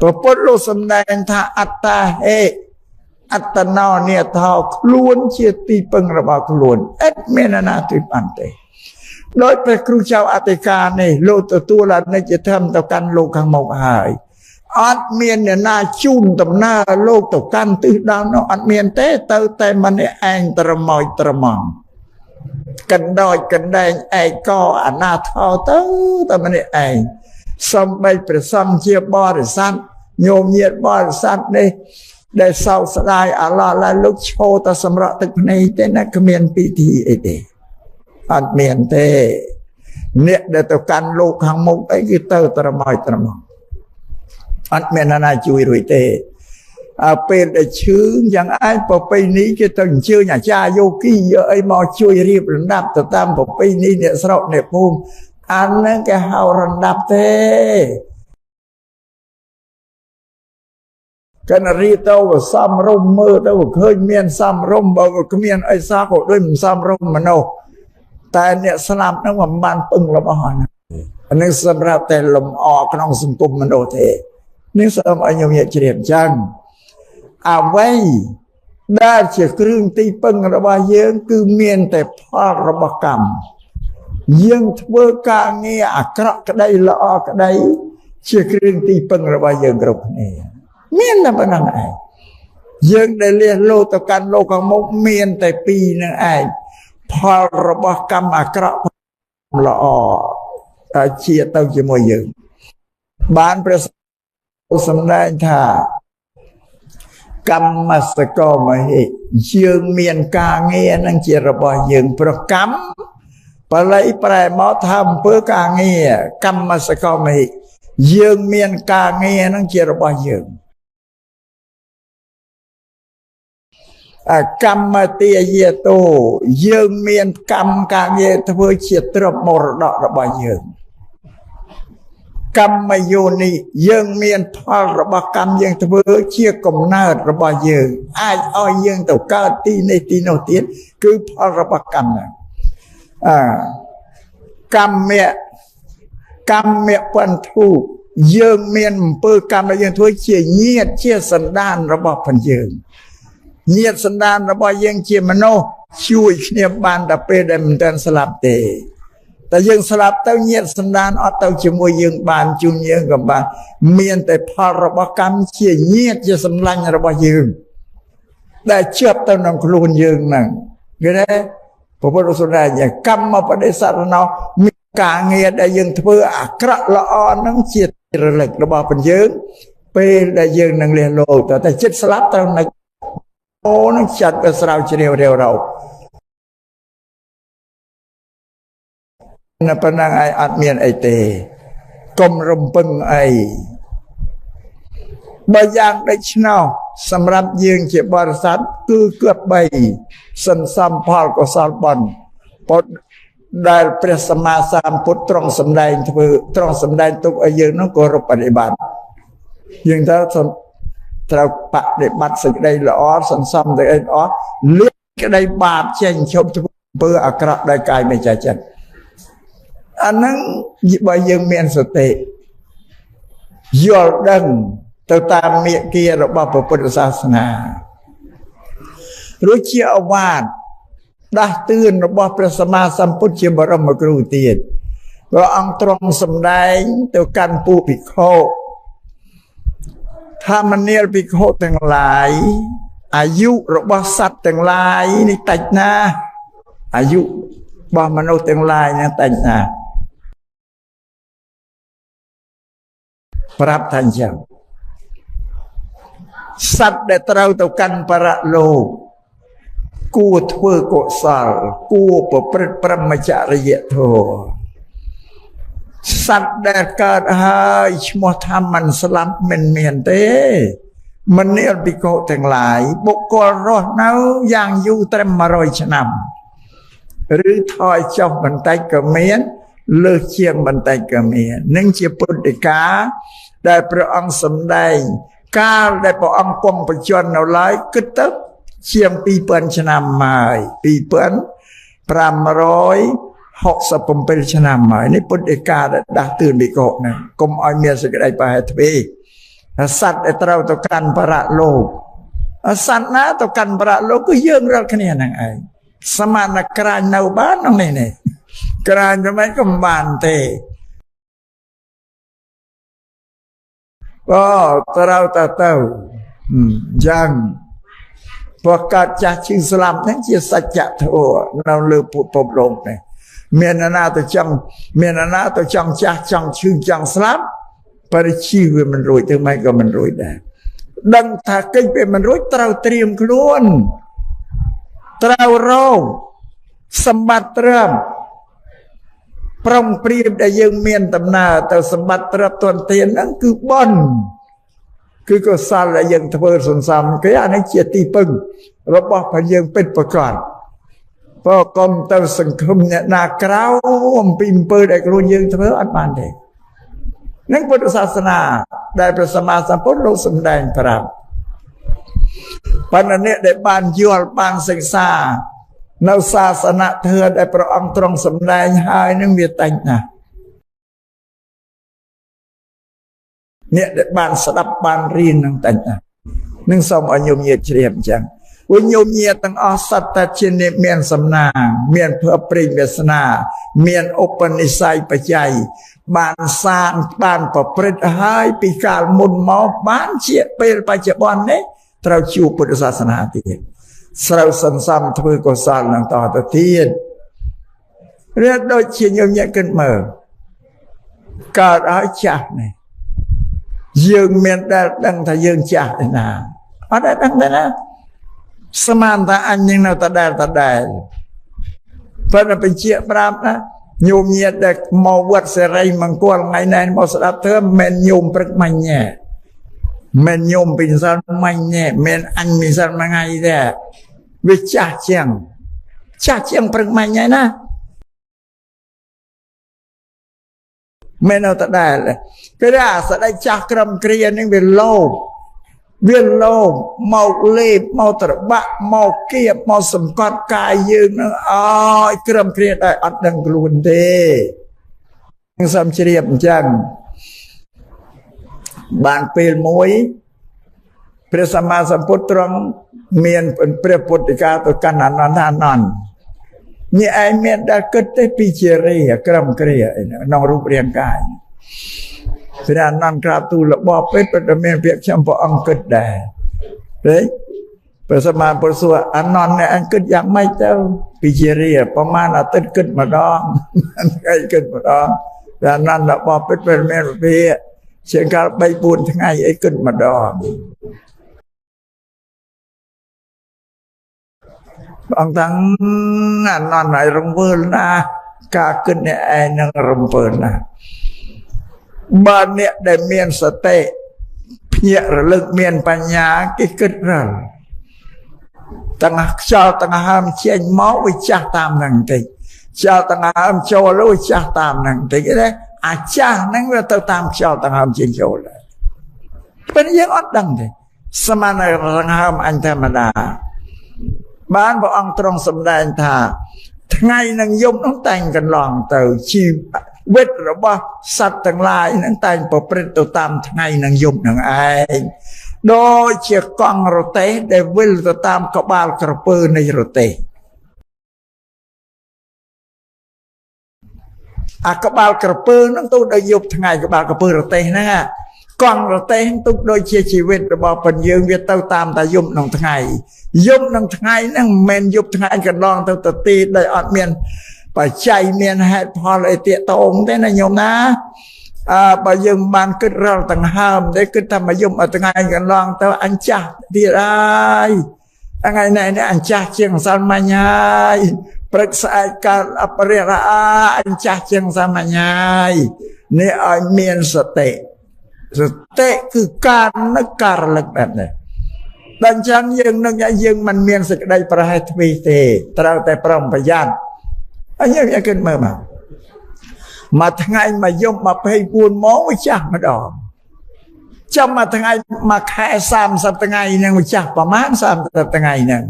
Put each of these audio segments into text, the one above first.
ព្រះពុទ្ធលោកសម្ដែងថាអត្តាហេអត្តណោនិថោខ្លួនជាទីពឹងរបស់ខ្លួនឥតមានណាទីបានទេដោយព្រះគ្រូចៅអធិការនេះលោកទទួលអនិច្ចធម៌ទៅកាន់លោកខាងមុខហើយអត់មានអ្នកណាជូនដំណើរលោកទៅកាន់ទិសដៅនោះអត់មានទេទៅតែម្នាក់ឯងត្រមោចត្រមងកណ្ដោចកណ្ដែងឯកោអនាថោទៅតែម្នាក់ឯងសំបីព្រះសង្ឃជាបរិស័ទញោមញាតិបរិស័ទនេះដែលសោកស្ដាយអាឡោះឡើយលោកឈោតែសម្រក់ទឹកភ្នែកទេណាគ្មានពិធីអីទេអត់មានទេអ្នកដែលទៅកាន់លោកខាងមុខអីគឺទៅត្រមោចត្រមងអត់មានណាជួយរួចទេពេលដែលឈឺយ៉ាងឯងប្រពៃណីគេទៅអញ្ជើញអាចារ្យយោគីយកអីមកជួយរៀបរំដាប់ទៅតាមប្រពៃណីអ្នកស្រុកអ្នកភូមិអានហ្នឹងគេហៅរំដាប់ទេកណ្ណរីទៅសំរុំមើលទៅឃើញមានសំរុំបើគ្មានអីសោះក៏ដូចមិនសំរុំមនុស្សតែអ្នកស្លាប់ហ្នឹងមិនបានពឹងរបស់ហ្នឹងអានេះសម្រាប់តែលំអក្នុងសង្គមមនុស្សទេនេះសូមឲ្យខ្ញុំញាក់ជ្រាបអញ្ចឹងអ្វីដែលជាគ្រឿងទីពឹងរបស់យើងគឺមានតែផលរបស់កម្មយើងធ្វើការងារអាក្រក់ក្តីល្អក្តីជាគ្រឿងទីពឹងរបស់យើងគ្រប់គ្នាមានតែប៉ុណ្្នឹងឯងយើងដែលលះលោទៅកាន់លោកខាងមុខមានតែពីរនឹងឯងផលរបស់កម្មអាក្រក់ល្អជាទៅជាមួយយើងបានព្រះសម្ដែងថាកម្មសកោមហិយើងមានការងារនឹងជារបស់យើងប្រកម្មបល័យប្រែមកថាអំពើការងារកម្មសកោមហិយើងមានការងារនឹងជារបស់យើងកម្មទាយាតោយើងមានកម្មការងារធ្វើជាទ្រព្យមរតករបស់យើងកម្មយោនិយើងមានផលរបស់កម្មយើងធ្វើជាកំណើតរបស់យើងអាចឲ្យយើងទៅកើតទីនេះទីនោះទៀតគឺផលរបស់កម្មហ្នឹងកម្មបន្ទុយើងមានអំពើកម្មដែលយើងធ្វើជាញាតិជាសន្តានរបស់ផងយើងញាតិសន្តានរបស់យើងជាមនុស្សជួយគ្នាបានតែពេលដែលមិនទាន់ស្លាប់ទេតែយើងស្លាប់ទៅញាតិសន្តានអត់ទៅជាមួយយើងបានជួនយើងក៏បានមានតែផលរបស់កម្មជាញាតិជាសម្លាញ់របស់យើងដែលជាប់ទៅក្នុងខ្លួនយើងហ្នឹងគេថាព្រះពុទ្ធសម្ដែងកម្មបដិសរណោមានការងារដែលយើងធ្វើអាក្រក់ល្អហ្នឹងជារលឹករបស់ផងយើងពេលដែលយើងនឹងលះលោកតែចិត្តស្លាប់ត្រូវនៅអូនឹងចាត់ទៅស្រាវជ្រាវរាវរោនៅប៉ុណ្ណឹងឯងអត់មានអីទេកុំរំពឹងអីបើយ៉ាងដូច្នោះសម្រាប់យើងជាបរិស័ទគឺគួរ3សន្សំផលកុសលបុណ្យពុទ្ធដែលព្រះសម្មាសម្ពុទ្ធទ្រង់សម្ដែងធ្វើទ្រង់សម្ដែងទុកឲ្យយើងនោះគោរពបប្រតិបត្តិយើងត្រូវបដិបត្តិសេចក្តីល្អសន្សំសេចក្តីល្អលាក្តីបាបចេញជប់ធ្វើអំពើអាក្រក់ដោយកាយមិនចាចិត្តអាហ្នឹងបើយើងមានសតិយល់ដឹងទៅតាមមាគ៌ារបស់ព្រះពុទ្ធសាសនារួចជាឱវាទដាស់តឿនរបស់ព្រះសម្មាសម្ពុទ្ធជាបរមគ្រូទៀតព្រះអង្គទ្រង់សម្ដែងទៅកាន់ពួកភិក្ខុថាមនាលភិក្ខុទាំងឡាយអាយុរបស់សត្វទាំងឡាយនេះតិចណាស់អាយុរបស់មនុស្សទាំងឡាយនេះតិចណាស់ប្រាប់ថាអញ្ចឹងសត្វដែលត្រូវទៅកាន់បរលោកគួរធ្វើកុសលគួរប្រព្រឹត្តព្រហ្មចរិយធម៌សត្វដែលកើតហើយឈ្មោះថាមិនស្លាប់មិនមានទេមនាលភិក្ខុទាំងឡាយបុគ្គលរស់នៅយ៉ាងយូរត្រឹម100ឆ្នាំឬថយចុះបន្តិចក៏មានលើសជាងបន្តិចក៏មាននឹងជាពុទ្ធិកាដែលព្រះអង្គសម្ដែងកាលដែលព្រះអង្គគង់បញ្ជន់នៅឡើយគិតទៅជាង2000ឆ្នាំហើយ2567ឆ្នាំហើយនេះពុទ្ធិកាដែលដាស់តឿនភិក្ខុហ្នឹងកុំឲ្យមានសេចក្តីប្រហែលទ្វេ សត្វដែលត្រូវទៅកាន់បរៈលោកសត្វណាទៅកាន់បរៈលោកគឺយើងរាល់គ្នាហ្នឹងឯងសមានក្រាញនៅបានហ្នឹងនេះក្រាញទៅមិនក៏មិនបានទេត្រូវទៅយ៉ាងព្រោះកើតចាស់ឈឺស្លាប់ហ្នឹងជាសច្ចធម៌នៅលើពុទ្ធពលោកនេះមានណាទៅចង់ចាស់ចង់ឈឺចង់ស្លាប់បរិជីវាមិនរួចទៅមិនក៏មិនរួចដែរដឹងថាកិច្ចវាមិនរួចត្រូវត្រៀមខ្លួនត្រូវរកសម្បត្តិទ្រព្យប្រុងប្រៀបដែលយើងមានដំណើរទៅសម្បត្តិទ្រព្យទន់ទានហ្នឹងគឺបុណ្យគឺកុសលដែលយើងធ្វើសន្សំគេអានេះជាទីពឹងរបស់ផងយើងពិតប្រាកដព្រោះកុំទៅសង្ឃឹមអ្នកណាក្រៅអំពីអំពើដែលខ្លួនយើងធ្វើអត់បានទេនឹងពុទ្ធសាសនាដែលព្រះសម្មាសម្ពុទ្ធលោកសម្ដែងប្រាប់បណ្ឌអ្នកដែលបានយល់បានសិក្សានៅសាសនាធម៌ដែលព្រះអង្គទ្រង់សម្ដែងហើយនឹងវាតែងណាស់អ្នកដែលបានស្ដាប់បានរៀននឹងតែងណាស់នឹងសូមឲ្យញោមញាតជ្រាបអញ្ចឹងពួកញោមញាតទាំងអស់សត្វតែជាអ្នកមានសំណាងមានភពព្រេងវាសនាមានឧបនិស្ស័យបច្ច័យបានសាងបានប្រព្រឹត្តហើយពីកាលមុនមកបានជាពេលបច្ចុប្បន្ននេះត្រូវជួបពុទ្ធសាសនាទៀតស្រូវសន្សំធ្វើកុសលនឹងតទៅទៀតរៀនដូចជាញោមញាតគិតមើលកើតឲ្យចាស់នេះយើងមានដែលដឹងថាយើងចាស់ឯណាអត់ដែលដឹងទេណាស្មានថាអញនឹងនៅតដែលប៉ុន្តែបញ្ជាក់ប្រាប់ណាញោមញាតដែលមកវត្តសេរីមង្គលថ្ងៃណែមកស្ដាប់ធ្វើមិនញោមព្រឹកមាញ់ញ៉ែមិនញោមពីសិលមាញ់ញ៉ែមិនអញពីសិលមួយថ្ងៃទេវាចាស់ជាងព្រឹកមាញ់ញ៉ែណាមិននៅតដែលគេថាស្ដេចចាស់ក្រំគ្រានឹងវាលោភមកលេបមកត្របាក់មកគៀបមកសង្កត់កាយយើងនឹងឲ្យក្រំគ្រាដែរអត់ដឹងខ្លួនទេនឹងសំជ្រាបអញ្ចឹងបានពេលមួយព្រះសម្មាសម្ពុទ្ធទ្រង់មានព្រះពុទ្ធិកាទៅកាន់អនន្តអានន្ទនេះឯងមានដែលគិតទេពីជារីក្រំគ្រាក្នុងរូបរាងកាយព្រះអនន្តក្រាបទូលរបស់ពេទ្យប្រមានពាក្យខ្ញុំព្រះអង្គគិតដែរទេព្រះសម្មាសម្ពុទ្ធសួរអនន្តអ្នកអញគិតយ៉ាងម៉េចទៅពីជារីប្រមាណអាទិត្យគិតម្ដងថ្ងៃគិតម្ដងព្រះអនន្តរបស់ពេទ្យប្រមានពាក្យជាងកាល 3-4 ថ្ងៃអីគិតម្ដងអង្គតាំងអនន្តឲ្យរង្វើលណាការគិតអ្នកឯងនឹងរង្វើលណាបើអ្នកដែលមានសតិភ្ញាក់រលឹកមានបញ្ញាគេគិតរលទាំងខ្យល់ទាំងហើមចេញមកវាចាស់តាមនឹងតិចខ្យល់ទាំងហើមចូលវាចាស់តាមនឹងតិចទេអាចាស់ហ្នឹងវាទៅតាមខ្យល់ទាំងហើមចេញចូលដែរពេលយើងអត់ដឹងទេសមានទាំងហើមអញធម្មតាបានព្រះអង្គទ្រង់សម្ដែងថាថ្ងៃនឹងយប់នោះតែងកន្លងទៅជីវិតរបស់សត្វទាំងឡាយនឹងតែងប្រព្រឹត្តទៅតាមថ្ងៃនឹងយប់នឹងឯងដូចជាកង់រទេះដែលវិលទៅតាមក្បាលក្រពើនៃរទេះអាក្បាលក្រពើនឹងទៅដល់យប់ថ្ងៃក្បាលក្រពើរទេះហ្នឹងកង់រទេះទុកដូចជាជីវិតរបស់ពន្យើងវាទៅតាមតែយប់នឹងថ្ងៃហ្នឹងមិនមែនយប់ថ្ងៃកន្លងទៅទីដែលអត់មានបច្ច័យមានហេតុផលអីទាក់ទងទេណាញោមណាបើយើងបានគិតរាល់ទាំងហើមទេគិតថាមកយប់ថ្ងៃកន្លងទៅអញចាស់ទៀតហើយថ្ងៃនេះអញចាស់ជាងសាមញ្ញហើយព្រឹកស្អែកកើតអបរិយាអញចាស់ជាងសាមញ្ញហើយនេះឲ្យមានសតិគឺការនឹកការរលឹកបែបនេះដល់អញ្ចឹងយើងនឹងយើងមិនមានសេចក្តីប្រហែសទ្វីទេត្រូវតែប្រុងប្រយ័ត្នអញ្ចឹងយើងគិតមើលមកថ្ងៃមកយប់24ម៉ោងវាចាស់ម្ដងចាំមួយថ្ងៃមួយខែ30ថ្ងៃនឹងវាចាស់ប្រមាណ30ថ្ងៃហ្នឹង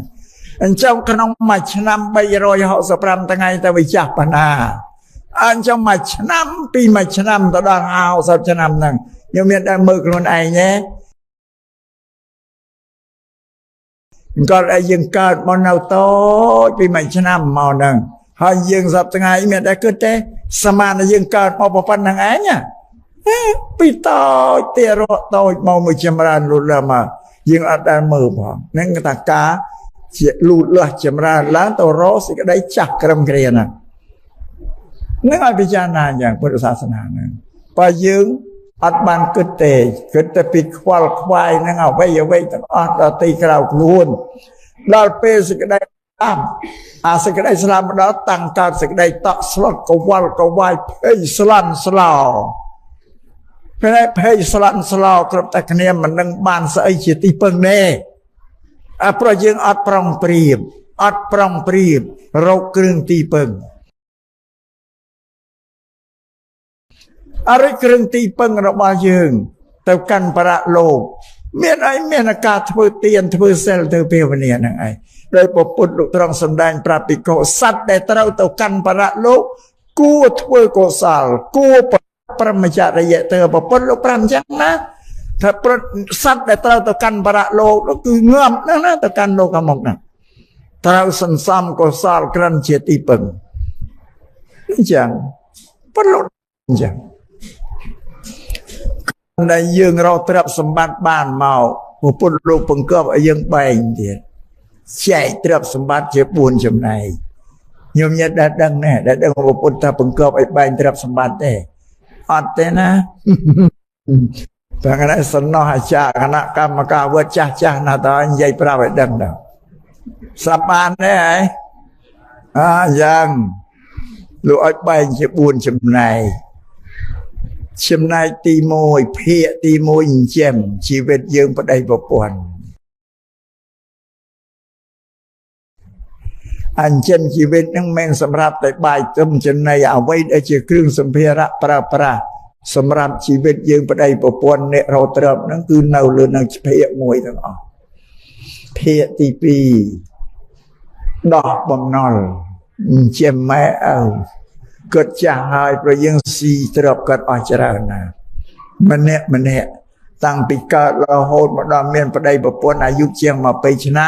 អញ្ចឹងក្នុងមួយឆ្នាំ365ថ្ងៃទៅវាចាស់ប៉ុណ្ណាអញ្ចឹងមួយឆ្នាំពីមួយឆ្នាំទៅដល់50ឆ្នាំហ្នឹងខ្ញុំមានតែមើលខ្លួនឯងទេ ก็ไอ้ยังเกิดมันเอาโตปีใหม่ชนะมาหนึ่งหอยยังสับตั้งไงเมียได้เกิดแต่สมานยังเกิดมาประพันธ์ทางไงเนี่ยปีต่อเตี้ยรอโตมามือจำรานลุลมายังอัดอันมือพอนั่งตะกาเจียลุลจำรานล้างตัวรอสิก็ได้จักกระมเกลียนะนั่งพิจารณาอย่างพุทธศาสนาเนี่ยไปยืงอัดมันเกิดแต่ปิดควายควายนั่งเอาไว้อย่าไว้ตั้งอัดตีกล่าวล้วนเราเปสิก็ได้ตามสิก็ได้สลามเราตั้งการสิก็ได้ตักสลัดกวาลกวายเพยสลันสลาเพยสลันสลาครับแต่คะแนนมันนั่งบานใส่เฉียตีเปิงเน่เพราะยังอัดปรองเปรียบเรากรึงตีเปิงอะไรกรึงตีเปิงเราบายึงแต่กันประโลกเมียนอากาศเพื่อเตียนเพื่อเซลเพื่อเปรวเนียนั่งไอโดยปปุตลุตรองสำแดงปราปิโกสัตว์แต่เราเต่ากันประโลกกู้เพื่อโกสาลกู้ปรมาจารย์เตอปปุตลุปรามจังนะถ้าสัตว์แต่เราเต่ากันประโลกก็คือเงื่อมนั่นนะเต่ากันโลกมกนั่นเราสันซ้ำโกสาลกรันเจติเปิงจังปุตลุจังในยังเราตรับสมบัติบ้านเมาผู้ปุ่นลูกปังเก็ยังไปเดียดใช่ตรับสมบัติเจ็บบุญจำในยมยัดดังแน่ดังผู้ปุ่นถ้าปังเก็ไอ้ไปตรับสมบัติได้อัดแต่นะแต่คณะสนอหาชาคณะกรรมการวัดจ้าหน้าตาใหญ่ปราบดังเด้อสบานได้ยังลูกไอ้ไปเจ็บบุญจำในชำนายตีโมยเพียตีโมยเจมชีวิตยังประได้ประปวนอันเช่นชีวิตนั่งแม่งสำหรับแต่ใบต้มจนในเอาไว้ได้เชื่อเครื่องสัมภาระประสำหรับชีวิตยังประได้ประปวนเนี่ยเราเติมนั่นคือเนาหรือนั่งเพียมวยทั้งออกเพียตีปีดอกบอมนอลเจมแม่เอาเกิดจะหายประยังสีตรบเกิดอาจารย์นะมันเนี่ยตั้งปีเกิดเราโหดมาดามเมียนประเดี๋ยวปนอายุเชียงมาไปชนะ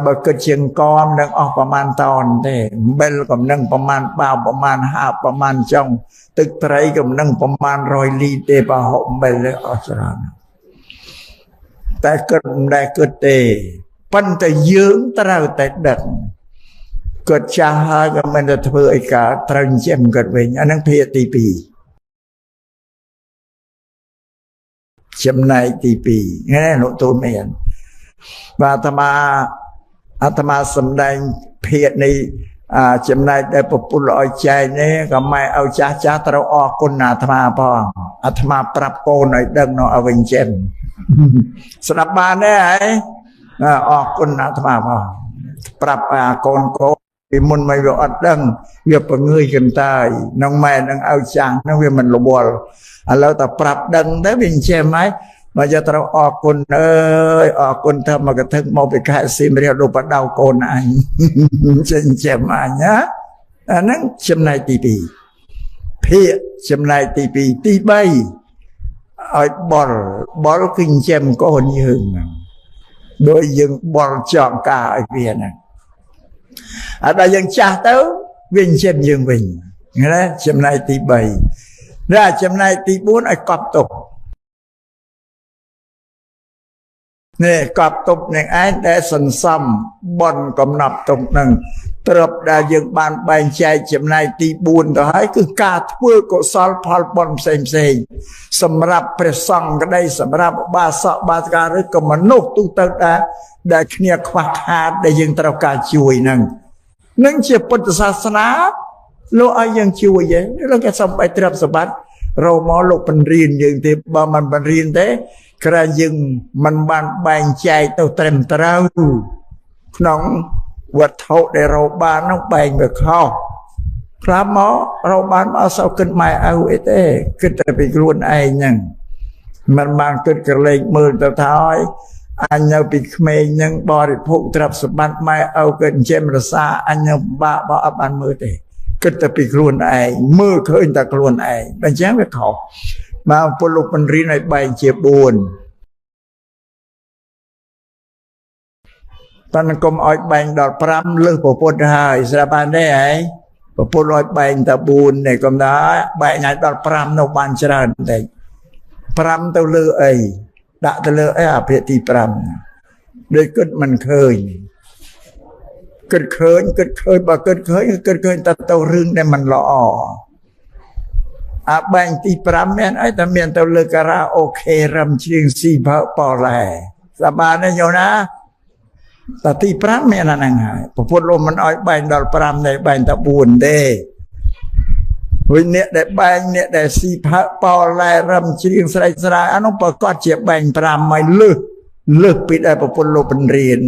บเกิดเชียงกอมดังออกประมาณตอนเด้เบลกับนั่งประมาณเปล่าประมาณ5ประมาณจ้องตึกไตรกับนั่งประมาณ100 ลีเตปะหอมเบลเลยอาจารย์แต่เกิดได้เกิดเตปันแต่ยืงตราแต่ดังเกิดชาหาก็มันจะเพื่อไอ้กาตรังเจมเกิดเวงอันนั้นเพียตีปีจำนายตีปีงั้นหนูตัวเมียนว่าอาตมาสำแดงเพียในจำนายได้ปปุลอยใจนี่ก็ไม่เอาจ้าตเราออกคนอาตมาพออาตมาปรับโกนหน่อยดังเนาะเอาเวงเจมสนับบานได้ออกคนอาตมาพอปรับโกนมุนไม่บอกอัดดังเวียบเงยกันตายน้องแม่น้องเอาจางน้องเวียมันระบวลแล้วแต่ปรับดังได้เป็นเชื่อไหมมาจะต้องออกคนออกคนทำมากระทึกมองไปแค่สิเรียกรูปดาวโกนอันเชื่อมาเนี่ยอันนั้นจำนายตีปีเพียจำนายตีปีตีใบบอลขึ้นเชื่อมก็หนยืนโดยยังบอลจองกาไอเพียนะแต่ยังจ่าเต้าวิ่งเชื่อมยังวิ่งนะจำนายตีใบra chấm này tí 4 ai cọp tục nè cọp tục này ai để sần xăm bòn cầm nạp tục nâng tập đã dựng bàn bàn chạy chấm này tí 4 đó hãy cứ cả thưa của sol phal bòn xem sầm rạp presong cái đây sầm rạp ba sọ ba cả rồi cầm mà nốt tu tơ đã kia khoác hạt để dựng tập cả chuối nâng chỉ Phậtศาสนาโลกยังช่วยยังเราแค่สบายตรับสบัดเรามองโลกเป็นเรียนยังที่บางมันเป็นเรียนแต่ใครยังมันบานแบ่งใจตัวเต็มตัวเราน้องวัดเท่าได้เราบานน้องแบ่งแบบเขาพระหมอเราบานมาเสาขึ้นมาเอาไอ้เต้ขึ้นแต่ไปกลุ่นไอ้ยังมันบานขึ้นกระเลงมือตัวท้ายอันยังปิดเมย์ยังบริโภคตรับสบัดไม่เอาเกินเจมรสาอันยังบ้าอับอันมือเต้ก็จะไปกลุ่นไอ้มือเคยแต่กลุ่นไอ้เป็นแจ้งไปเขามาพลุกมันรีในใบเจ็บบุญ ប៉ុន្តែកុំឲ្យបែងដល់5លើសពុទ្ធហើយស្រាប់បានទេហើយពុទ្ធឲ្យបែងតែ4នេះកុំដែរបែងឲ្យដល់5នោះបានច្រើនតែ5ទៅលើអីដាក់ទៅលើអីអភិទី5ដូចគិតមិនឃើញគិតឃើញបើគិតឃើញតែទៅរឿងដែលមិនល្អអាបែងទី5មានអីតែមានទៅលើការ៉ាអូខេរឹមជ្រៀងស៊ីបើប៉ឡែសបានទេយោណាតែទី5មានអាហ្នឹងហើយពុទ្ធលោកមិនអោយបែងដល់5ទេបែងតែ4ទេវិញអ្នកដែលបែងអ្នកដែលស៊ីផើប៉ឡែរឹមជ្រៀងស្រែកស្រាយអានោះប្រកាសជាបែង5ហើយលើសពីដែលពុទ្ធលោកបញ្រៀន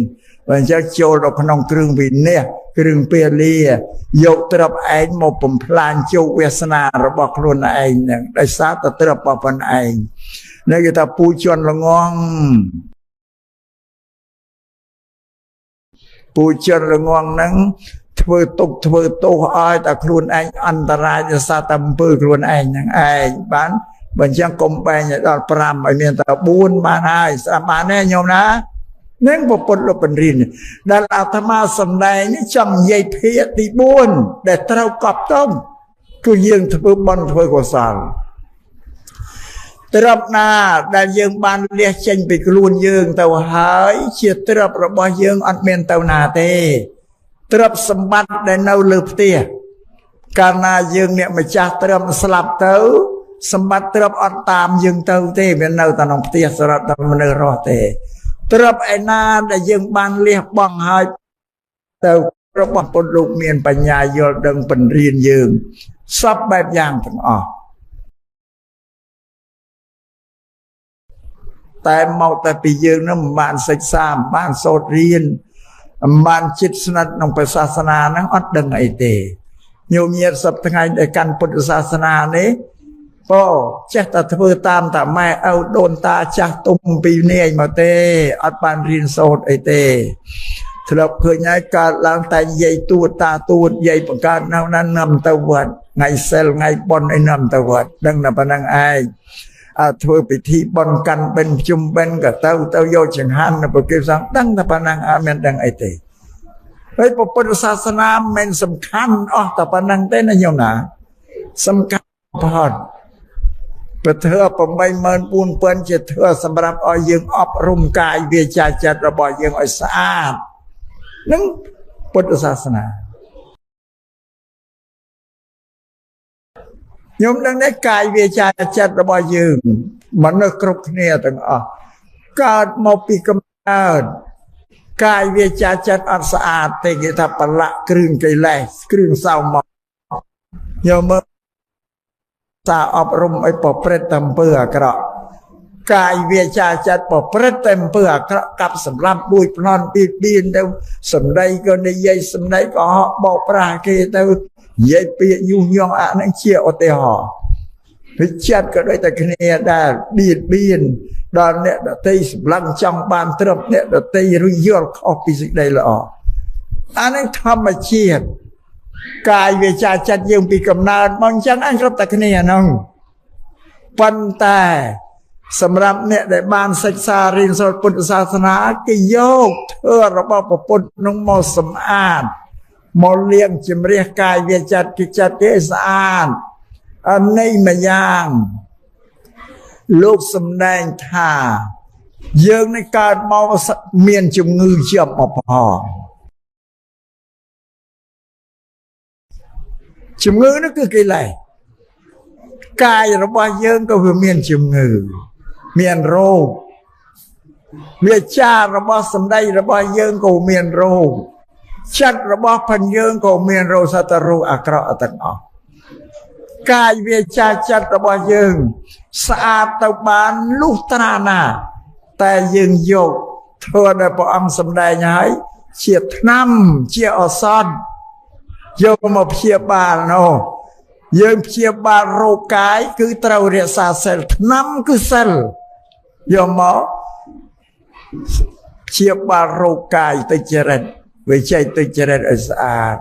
បើអញ្ចឹងចូលដល់ក្នុងគ្រឿងវិន័យគ្រឿងពលីយកទ្រព្យឯងមកបំផ្លាញជោគវាសនារបស់ខ្លួនឯងហ្នឹងដោយសារតែទ្រព្យរបស់ខ្លួនឯងនេះគេថាពូជន់ល្ងងពូជន់ល្ងងហ្នឹងធ្វើទុកធ្វើទោសឲ្យតែខ្លួនឯងអន្តរាយដោយសារតែអំពើខ្លួនឯងហ្នឹងឯងបានបើអញ្ចឹងកុំបែងឲ្យដល់5ឲ្យមានតែ4បានហើយស្រាប់បានទេញោមណានឹងពុទ្ធលោកបញ្រៀនដែលអាត្មាសំដែងនេះចង់និយាយភាគទី4ដែលត្រូវកប់ទុំគឺយើងធ្វើបុណ្យធ្វើកុសលទ្រព្យណាដែលយើងបានលះចេញពីខ្លួនយើងទៅហើយជាទ្រព្យរបស់យើងអត់មានទៅណាទេទ្រព្យសម្បត្តិដែលនៅលើផ្ទះកាលណាយើងអ្នកម្ចាស់ទ្រព្យស្លាប់ទៅសម្បត្តិទ្រព្យអត់តាមយើងទៅទេវានៅតែក្នុងផ្ទះសម្រាប់តែមនុស្សរស់ទេទ្រព្យឯណាដែលយើងបានលះបង់ហើយទៅរបស់ពុទ្ធលោកមានបញ្ញាយល់ដឹងបញ្រៀនយើងសពបែបយ៉ាងទាំងអស់តែមកតែពីយើងនឹងមិនបានសិក្សាមិនបានសូត្ររៀនមិនបានចិត្តស្និទ្ធក្នុងព្រះសាសនាហ្នឹងអត់ដឹងអីទេញោមញាតិសពថ្ងៃដែលកាន់ពុទ្ធសាសនានេះចេះតែធ្វើតាមតាម៉ែឪដូនតាចាស់ទុំពីនេះឯងមកទេអត់បានរៀនសូត្រអីទេធ្លាប់ឃើញហើយកើតឡើងតែនិយាយទួតតាទួតនិយាយបង្កើតនៅណានាំទៅវត្តថ្ងៃសិលថ្ងៃបុណ្យអីនាំទៅវត្តដឹងតែប៉ុណ្្នឹងឯងធ្វើពិធីបុណ្យកាន់បិណ្ឌជុំបិណ្ឌក៏ទៅយកចង្ហាន់នៅប្រគេនសង្ឃដឹងតែប៉ុណ្្នឹងអត់មានដឹងអីទេហើយពុទ្ធសាសនាមិនសំខាន់អស់តែប៉ុណ្្នឹងទេណាញោមណាសំខាន់បំផុតព្រោះធ្វើ84000ជាធ្វើសម្រាប់ឲ្យយើងអប់រំកាយវាចាចិត្តរបស់យើងឲ្យស្អាតនឹងពុទ្ធសាសនាខ្ញុំដឹងដែរកាយវាចាចិត្តរបស់យើងមនុស្សគ្រប់គ្នាទាំងអស់កើតមកពីកំណើតកាយវាចាចិត្តអត់ស្អាតទេគេថាប្រឡាក់គ្រឿងកិលេសគ្រឿងសោមមកយកមើលតាអប់រំឲ្យប្រព្រឹត្តអំពើអាក្រក់កាយវាចាចិត្តប្រព្រឹត្តតែអំពើអាក្រក់កាប់សម្លាប់ដួចប្លន់ពីបៀនទៅសម្ដីក៏និយាយសម្ដីក៏ហកបោកប្រាស់គេទៅនិយាយពាក្យញុះញង់អានឹងជាឧទាហរណ៍វិចិត្តក៏ដូចតែគ្នាដែរបៀនដល់អ្នកដតីសម្លឹងចង់បានទ្រព្យអ្នកដតីរួចយល់ខុសពីសេចក្តីល្អអានឹងធម្មជាតិកាយវាចាចិត្តយើងពីកំណើតមកអញ្ចឹងអញគ្រប់តែគ្នាហ្នឹងប៉ុន្តែសម្រាប់អ្នកដែលបានសិក្សារៀនសូត្រពុទ្ធសាសនាគេយកធ្វើរបស់ពុទ្ធនោះមកសម្អាតមកលាងជំរះកាយវាចិត្តគេចិត្តគេស្អាតអានេះមួយយ៉ាងលោកសំដែងថាយើងនឹងកើតមកមានជំងឺជាប់មកផងជំងឺនោះគឺកិលេសកាយរបស់យើងក៏វាមានជំងឺមានរោគវាចារបស់សម្ដីរបស់យើងក៏មានរោគចិត្តរបស់ផងយើងក៏មានរោគសត្វរោគអាក្រក់ទាំងអស់កាយវាចាចិត្តរបស់យើងស្អាតទៅបានលុះត្រាណាតែយើងយកធ្វើដែលព្រះអង្គសម្ដែងហើយជាថ្នាំជាឱសថយកមកព្យាបាលនោះយើងព្យាបាលរោគកាយគឺត្រូវរក្សាសិលថ្នាំគឺសិលយកមកព្យាបាលរោគកាយទុច្ចរិតវិជ័យទុច្ចរិតឲ្យស្អាត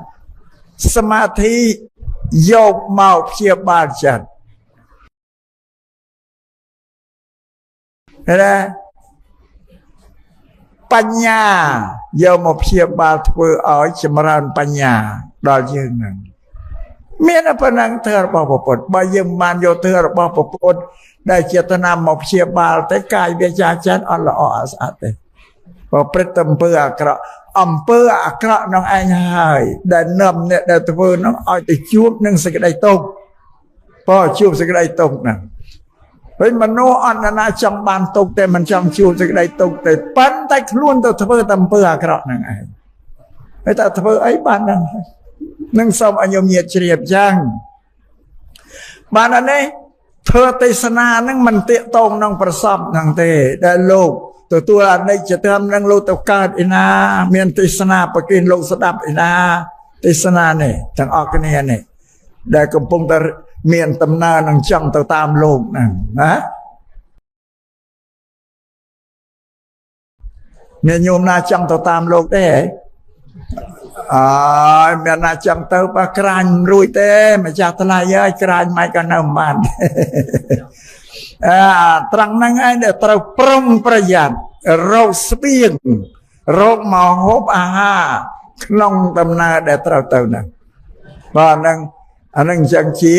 សមាធិយកមកព្យាបាលចិត្តណា បញ្ញាយកមកព្យាបាលធ្វើឲ្យចម្រើនបញ្ញាដល់យើងហ្នឹងមានប៉ុណ្ណឹងធ្វើរបស់ពុទ្ធបើយើងបានយកធ្វើរបស់ពុទ្ធដែលចេតនាមកព្យាបាលតែកាយវាចាចិនអត់ល្អអត់ស្អាតទេប្រព្រឹត្តអំពើអាក្រក់នឹងឯងហើយដែលនាំអ្នកដែលធ្វើនោះឲ្យទៅជួបនឹងសេចក្តីទុក្ខបើជួបសេចក្តីទុក្ខហ្នឹងវិញមនុស្សអន្តណាចង់បានទុក្ខតែមិនចង់ជួបសេចក្តីទុក្ខទេប៉ុន្តែខ្លួនទៅធ្វើតែអំពើអាក្រក់ហ្នឹងឯងហើយតើធ្វើអីបានហ្នឹងនឹងសូមឲ្យញោមញាតជ្រាបយ៉ាងបាននេះធ្វើទេសនាហ្នឹងមិនតាកតងនឹងប្រសពហ្នឹងទេដែលលោកទទួលអនិច្ចធម៌នឹងលោកទៅកើតឯណាមានទេសនាប្រគិនលោកស្ដាប់ឯណាទេសនានេះទាំងអស់គ្នានេះដែលកំពុងតែមានដំណើរនឹងចង់ទៅតាមលោកហ្នឹងណាមានញោមណាចង់ទៅតាមលោកទេអើយមានណាចង់ទៅបើក្រាញរួចទេម្ចាស់ថ្លៃអើយក្រាញមិនក៏នៅមិនបានត្រង់ហ្នឹងឯងដែលត្រូវប្រុងប្រយ័ត្នរោគស្បៀងរោគមកហូបអាហារក្នុងដំណើរដែលត្រូវទៅហ្នឹងបាទហ្នឹងអានឹងចឹងជា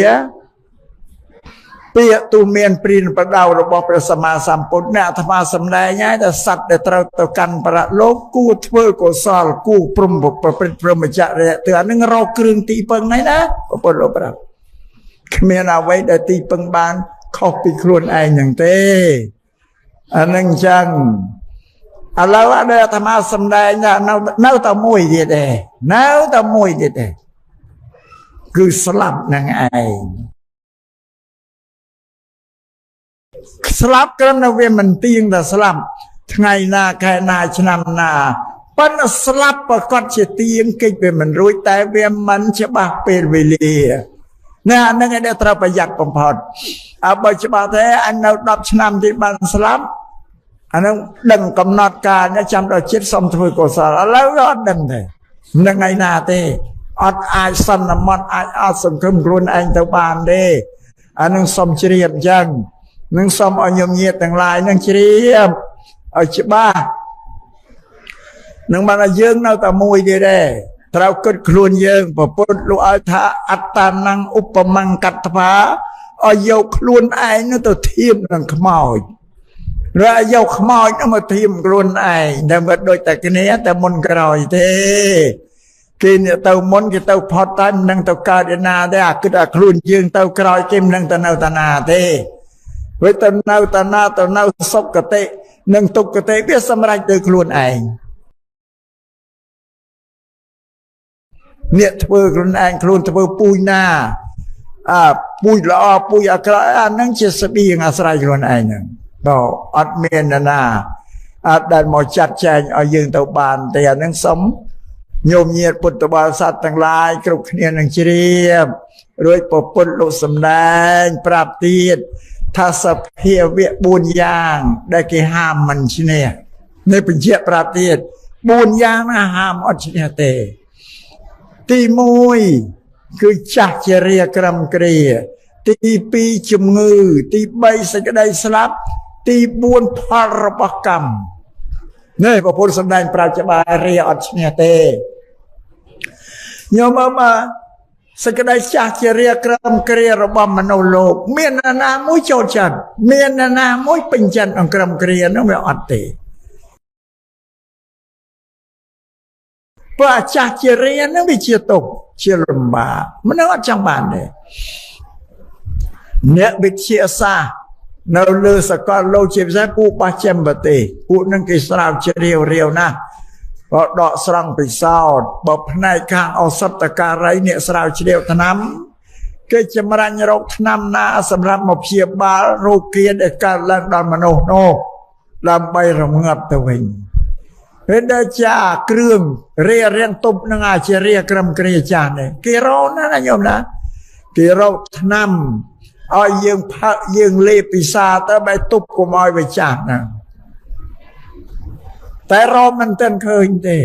ពាក្យទូមានព្រានប្រដៅរបស់ព្រះសម្មាសម្ពុទ្ធអ្នកអាត្មាសម្ដែងហើយតែសត្វដែលត្រូវទៅកាន់ប្រលោកគួរធ្វើកុសលគួរព្រមប្រព្រឹត្តព្រមចរិយាទើអានឹងរកគ្រឿងទីពឹងហ្នឹងណាពុទ្ធលោកប្រាប់គ្មានអ្វីដែលទីពឹងបានខុសពីខ្លួនឯងហ្នឹងទេអានឹងចឹងឥឡូវអាត្មាសម្ដែងនៅតែមួយទៀតទេនៅតែមួយទៀតទេគឺស្លាប់នឹងឯងស្លាប់គ្រាន់តែវាមិនទៀងតែស្លាប់ថ្ងៃណាខែណាឆ្នាំណាប៉ុន្តែស្លាប់ប្រកាសជាទៀងកិច្ចវាមិនរួចតែវាមិនច្បាស់ពេលវេលាណាអានឹងឯងត្រូវប្រយ័ត្នបំផុតបើច្បាស់ទេអញនៅ10ឆ្នាំទៀតបានស្លាប់អានឹងដឹងកំណត់ការចាំដល់ចិត្តសុំធ្វើកុសលឥឡូវអត់ដឹងទេនឹងថ្ងៃណាទេអត់អាចសន្មត់អាចអត់សង្ឃឹមខ្លួនឯងទៅបានទេអានឹងសុំជ្រាបអញ្ចឹងនឹងសូមឲ្យញោមញាតទាំងឡាយនឹងជ្រាបឲ្យច្បាស់នឹងបានឲ្យយើងនៅតែមួយទៀតទេត្រូវគិតខ្លួនយើងពុទ្ធលោកឲ្យថាអត្តានំឧបមង្កតវាឲ្យយកខ្លួនឯងទៅធៀបនឹងខ្មោចឬយកខ្មោចទៅមកធៀបខ្លួនឯងតែមិនដូចតែគ្នាតែមុនក្រោយទេគេទៅមុនគេទៅផុតតែមិននឹងទៅកើតឯណាទេអាគិតថាខ្លួនយើងទៅក្រោយគេមិននឹងទៅនៅតាណាទេវាទៅនៅតាណាទៅនៅសុគតិនិងទុគតិវាសម្រេចដោយខ្លួនឯងអ្នកធ្វើខ្លួនឯងខ្លួនធ្វើពូជណាពូជល្អពូជអាក្រក់អាហ្នឹងជាស្បៀងអាស្រ័យខ្លួនឯងហ្នឹងបើអត់មានណាអាចដែលមកចាត់ចែងឲ្យយើងទៅបានទេអាហ្នឹងសុំញោមញាតពុទ្ធបរិស័ទទាំងឡាយគ្រប់គ្នានឹងជ្រាបរួចពុទ្ធលោកសំដែងប្រាប់ទៀតថាសភាវៈ4យ៉ាងដែលគេហាមមិនឈ្នះនេះបញ្ជាក់ប្រាប់ទៀត4យ៉ាងណាហាមអត់ឈ្នះទេទី1គឺចាស់ជារាក្រំគ្រាទី2ជំងឺទី3សេចក្តីស្លាប់ទី4ផលរបស់កម្មនេះព្រះពុទ្ធសម្ដែងប្រាប់ច្បាស់រាអត់ឈ្នះទេញោមមកសេចក្តីចាស់ជារាក្រំគ្រារបស់មនុស្សលោកមាននរណាមួយចូលចិត្តមាននរណាមួយពេញចិត្តអង្គក្រំគ្រានោះវាអត់ទេព្រោះចាស់ជារានឹងវាជាទុក្ខជាលំបាកមនុស្សអត់ចង់បានទេអ្នកវិទ្យាសាស្ត្រនៅលើសកលលោកជាពិសេសពួកបច្ចេកទេសពួកនឹងគេស្រាវជ្រាវណាស់ក៏ដកស្រង់ពិសោធន៍បើផ្នែកខាងឱសថការីអ្នកស្រាវជ្រាវថ្នាំគេចម្រាញ់រោគថ្នាំណាសម្រាប់មកព្យាបាលរោគគាដែលកើតឡើងដល់មនុស្សនោះដើម្បីរងាប់ទៅវិញពេលដែលចាគ្រឿងរាងទប់នឹងអាចរាក្រំគ្រាចាស់នេះគេរោណាញោមណាគេរោថ្នាំឲ្យយើងផឹកយើងលេបពិសាទៅបែបទប់កុំឲ្យវាចាស់ណាតែរមមិនទាន់ឃើញទេ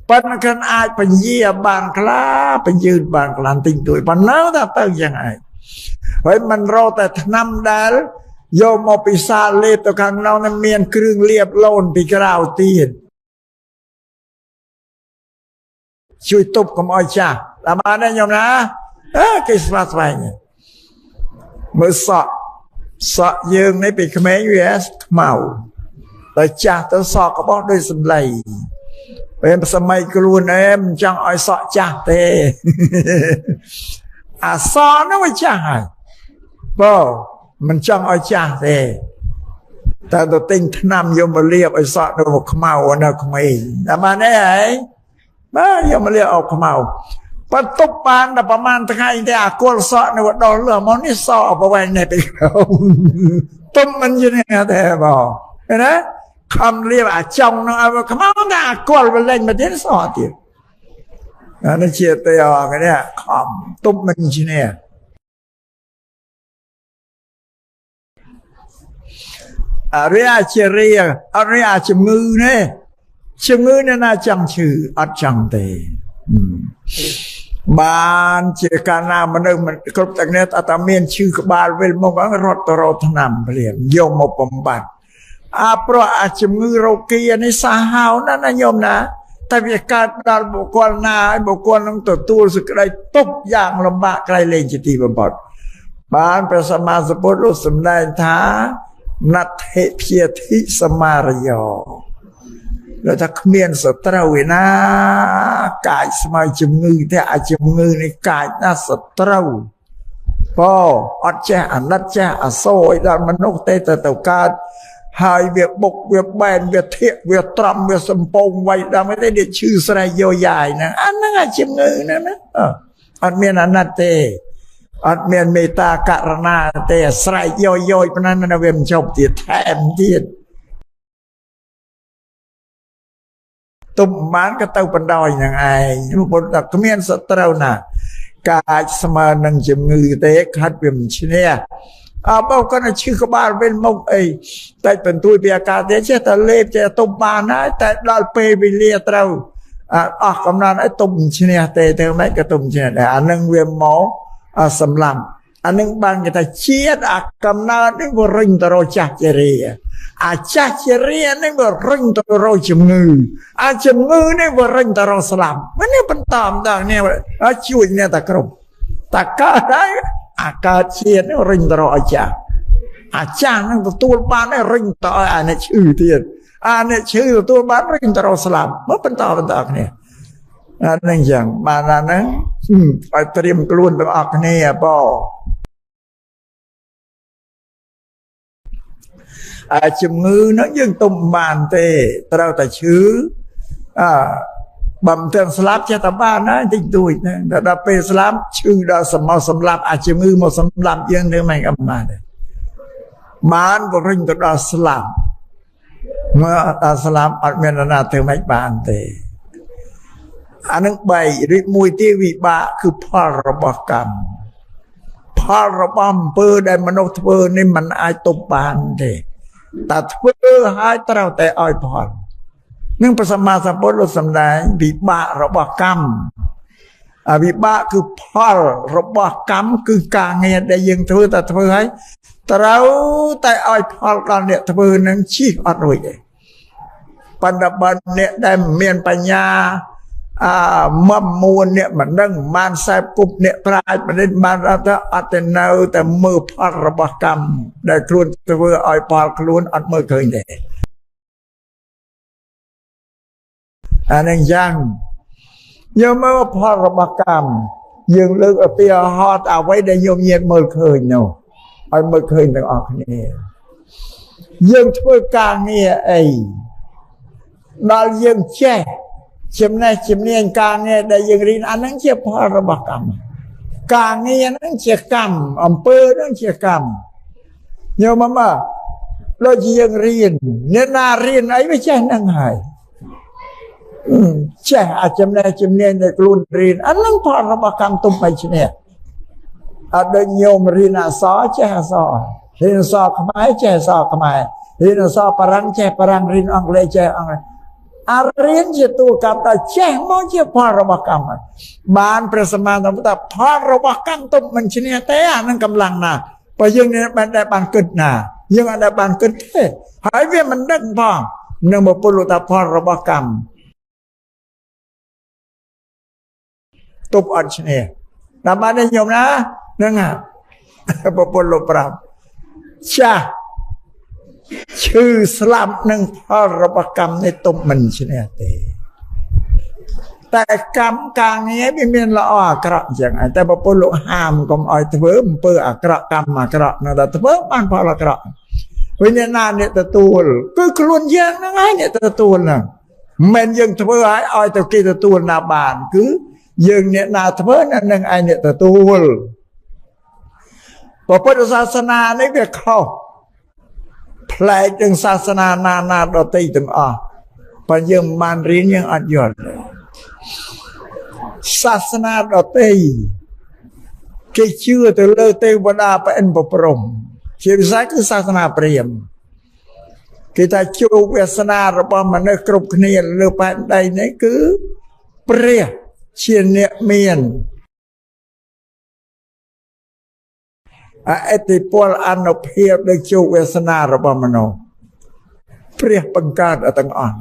ប៉ុន្តែគ្រាន់អាចពញាបានខ្លះពញឺបានខ្លះទិញទួយប៉ុណ្ណឹងតែទៅយ៉ាងឯងហើយមិនរកតែថ្នាំដែលយកមកពិសាលេបទៅខាងក្នុងនឹងមានគ្រឿងលាបឡូនពីក្រៅទៀត ជួយទប់កុំឲ្យចាស់តាមបានទេញោមណាគេស្វាស្វែងមើលសក់យើងនេះពីក្មេងវាខ្មៅតែចាស់ទៅសក់ក្បោះដូចសម្លៃពេលសម័យខ្លួនឯងមិនចង់ឲ្យសក់ចាស់ទេអាសក់នោះវាចាស់ហើយបងមិនចង់ឲ្យចាស់ទេតែទៅទិញថ្នាំយកមកលាបឲ្យសក់នៅខ្មៅនៅក្មេងតាមបានទេហើយបាទយកមកលាបឲ្យខ្មៅបន្ទប់បានតែប្រហែលថ្ងៃទេអាគល់សក់នៅដល់លើមកនេះសក់ប្រវែងនេះទៅទុំមិនយល់ទេបងឃើញទេខំលាបអាចង់នឹងឲ្យខ្មៅតែអាគល់វាលេងមកទៀតសក់ទៀតអានេះជាទៅអកនេះខំទុំមិនឈ្នះអរិយាជារីអរិយាជំងឺនេះជំងឺនេះណាចង់ឈឺអត់ចង់ទេបានជាកាលណាមនុស្សមិនគ្រប់ទាំងនេះអត់តែមានឈឺក្បាលវិលមករត់ទៅរកថ្នាំព្រាមយកមកបំបត្តិព្រោះអាជំងឺរោគីនេះសាហាវណាស់ណាញោមណាតែវាកើតដល់បុគ្គលណាឲ្យបុគ្គលនឹងទទួលសេចក្តីទុក្ខយ៉ាងលំបាកក្រៃលែងជាទីបំផុតបានព្រះសម្មាសម្ពុទ្ធលោកសម្ដែងថាណដ្ឋិភាធិសមារយោแล้วถ้าគ្មានសត្រូវឯណាកាចស្មៅជំងឺតែអាជំងឺនេះកាចណាស់សត្រូវអត់ចេះអាណិតចេះអាសូរឲ្យដល់មនុស្សទេទៅកើតហើយវាបុកវាបែនវាធាក់វាត្រំវាសំពងໄວដល់មិនទេdiaឈឺស្រែកយោយាយហ្នឹងអាហ្នឹងអាជំងឺហ្នឹងណាអត់មានអាណិតទេអត់មានមេត្តាករណាទេស្រែកយោយប៉ុណ្ណានៅវាមិនចប់ទៀតថែមទៀតទុំបានក៏ទៅបណ្ដោយនឹងឯងពុទ្ធថាគ្មានសត្រូវណាកាចស្មើនឹងជំងឺទេខាត់វាមិនឈ្នះបើគាត់ឈឺក្បាលវិញមុខអីតែបន្ទួយពីអាការទេចេះតែលេបចេះទុំបានហើយតែដល់ពេលវេលាត្រូវអស់កំណត់ឲ្យទុំឈ្នះទេទៅមិនក៏ទុំឈ្នះដែរអានឹងវាមកសម្លាប់អានឹងបានគេថាជាតិអាកំណើតនេះវារិញទៅរកចាស់ជរាអាចាស់ជរានេះវារិញទៅរកជំងឺអាជំងឺនេះវារិញទៅរកស្លាប់នេះបន្តដល់នេះជួយអ្នកតាគ្រប់តាកើតហើយអាកើតជាតិនេះរិញទៅរកអាចាស់នឹងទទួលបានរិញទៅឲ្យអានេះឈឺទៀតអានេះឈឺទទួលបានរិញទៅរកស្លាប់បន្តគ្នាអានឹងចឹងបានអាហ្នឹងឲ្យត្រៀមខ្លួនទាំងអស់គ្នាបងជំងឺហ្នឹងយើងទុំបានទេត្រូវតែឈឺបំទាំងស្លាប់ចេះតែបានហើយតិចតួចហ្នឹងដល់ពេលស្លាប់ឈឺដល់សម្លាប់អាជំងឺមកសម្លាប់យើងទៅមិនបានទេបានបរិញទៅដល់ស្លាប់មកដល់ស្លាប់អត់មាននរណាទៅមិនបានទេអានឹង3ឬមួយទៀតវិបាកគឺផលរបស់កម្មផលរបស់អំពើដែលមនុស្សធ្វើនេះมันអាចទប់បានទេតែធ្វើឲ្យត្រូវតែឲ្យផលនឹងព្រះសម្មាសម្ពុទ្ធលោកសម្ដែងវិបាករបស់កម្មវិបាកគឺផលរបស់កម្មគឺការងារដែលយើងធ្វើតែធ្វើឲ្យត្រូវតែឲ្យផលដល់អ្នកធ្វើនឹងជិះអត់រួចទេបណ្ឌបាតអ្នកដែលមានបញ្ញាមមួនអ្នកមិនដឹងបានខ្សែគប់អ្នកប្រាជ្ញបណ្ឌិតបានអត់ទៅនៅតែមើលផលរបស់កម្មដែលខ្លួនធ្វើឲ្យផលខ្លួនអត់មើលឃើញទេអានឹងយ៉ាងយកមើលផលរបស់កម្មយើងលើកឧទាហរណ៍អ្វីដែលញោមញាតមើលឃើញនោះឲ្យមើលឃើញទាំងអស់គ្នាយើងធ្វើការងារអីដល់យើងចេះចំណេះជំនាញការងារដែលយើងរៀនអានឹងជាផលរបស់កម្មការងារហ្នឹងជាកម្មអំពើហ្នឹងជាកម្មញោមមកដូចជាយើងរៀនអ្នកណារៀនអីវាចេះហ្នឹងហើយចេះអាចំណេះជំនាញដែលខ្លួនរៀនអានឹងផលរបស់កម្មទុំបៃឈ្នះអត់ដូចញោមរៀនអក្សរចេះអក្សររៀនអក្សរខ្មែរចេះអក្សរខ្មែររៀនអក្សរបារាំងចេះបារាំងរៀនអង់គ្លេសចេះអង់គ្លេសរៀនជាតួកម្មតែចេះមកជាផលរបស់កម្មបានព្រះសម្មាសម្ពុទ្ធថាផលរបស់កម្មទុំមិនឈ្នះទេអានឹងកម្លាំងណាបើយើងបានដែលបានគិតណាយើងអត់ដែលបានគិតទេហើយវាមិនដឹងផងនឹងមកពលថាផលរបស់កម្ម ទប់អត់ឈ្នះតាមបានទេញោមណាហ្នឹងប្រពន្ធលោកប្រាប់ចាស់ឈឺស្លាប់នឹងផលរបស់កម្មនេះទប់មិនឈ្នះទេតែកម្មការងារវាមានល្អអាក្រក់អញ្ចឹងតែប្រពន្ធលោកហាមកុំឲ្យធ្វើអំពើអាក្រក់កម្មអាក្រក់នៅតែធ្វើបានផលអាក្រក់វិញណាអ្នកទទួលគឺខ្លួនយើងហ្នឹងហើយអ្នកទទួលហ្នឹងមិនយើងធ្វើឲ្យទៅគេទទួលណាបានគឺយើងអ្នកណាធ្វើនឹងឯងអ្នកទទួលពុទ្ធសាសនានេះវាខុសប្លែកនឹងសាសនាណាដទៃទាំងអស់បើយើងមិនបានរៀនយើងអត់យល់សាសនាដទៃគេជឿទៅលើទេវតាប្អិនប្រព្រំជាពិសេសគឺសាសនាព្រាហ្មណ៍គេថាជោគវាសនារបស់មនុស្សគ្រប់គ្នាលើផែនដីនេះគឺព្រះជាអ្នកមានអតិពលអនុភាពនៃជោគវាសនារបស់មនុស្សព្រះបង្កើតទាំងអស់